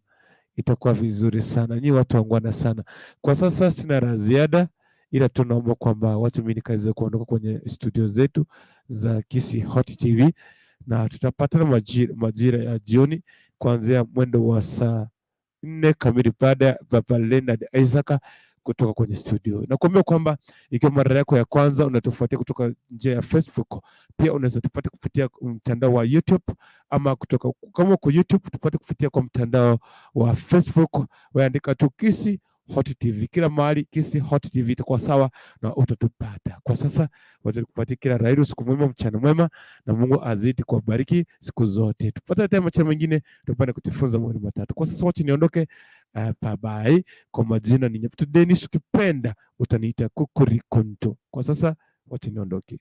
itakuwa vizuri sana. Nyinyi watu wangwana sana. Kwa sasa sina la ziada, ila tunaomba kwamba watu mimi nikaweze kuondoka kwenye studio zetu za Kisi Hot TV, na tutapatana majira ya jioni kuanzia mwendo wa saa 4 kamili baada ya Baba Leonard Isaac kutoka kwenye studio. Nakuambia kwamba ikiwa mara yako ya kwanza unatufuatia kutoka nje ya Facebook, pia unaweza tupate kupitia mtandao wa YouTube, ama kutoka kama uko YouTube tupate kupitia kwa mtandao wa Facebook, waandika tu Kisi Hot TV. Kila mahali Kisi Hot TV itakuwa sawa na utatupata. Kwa sasa wacha kupatia kila rahisi, usiku mwema, mchana mwema, na Mungu azidi kubariki siku zote. Tupata tena mchana mwingine tupande kujifunza mambo matatu. Kwa sasa wacha niondoke, bye bye. Kwa majina ni Nyaptu Dennis, ukipenda utaniita Kukurikonto. Kwa sasa wacha niondoke.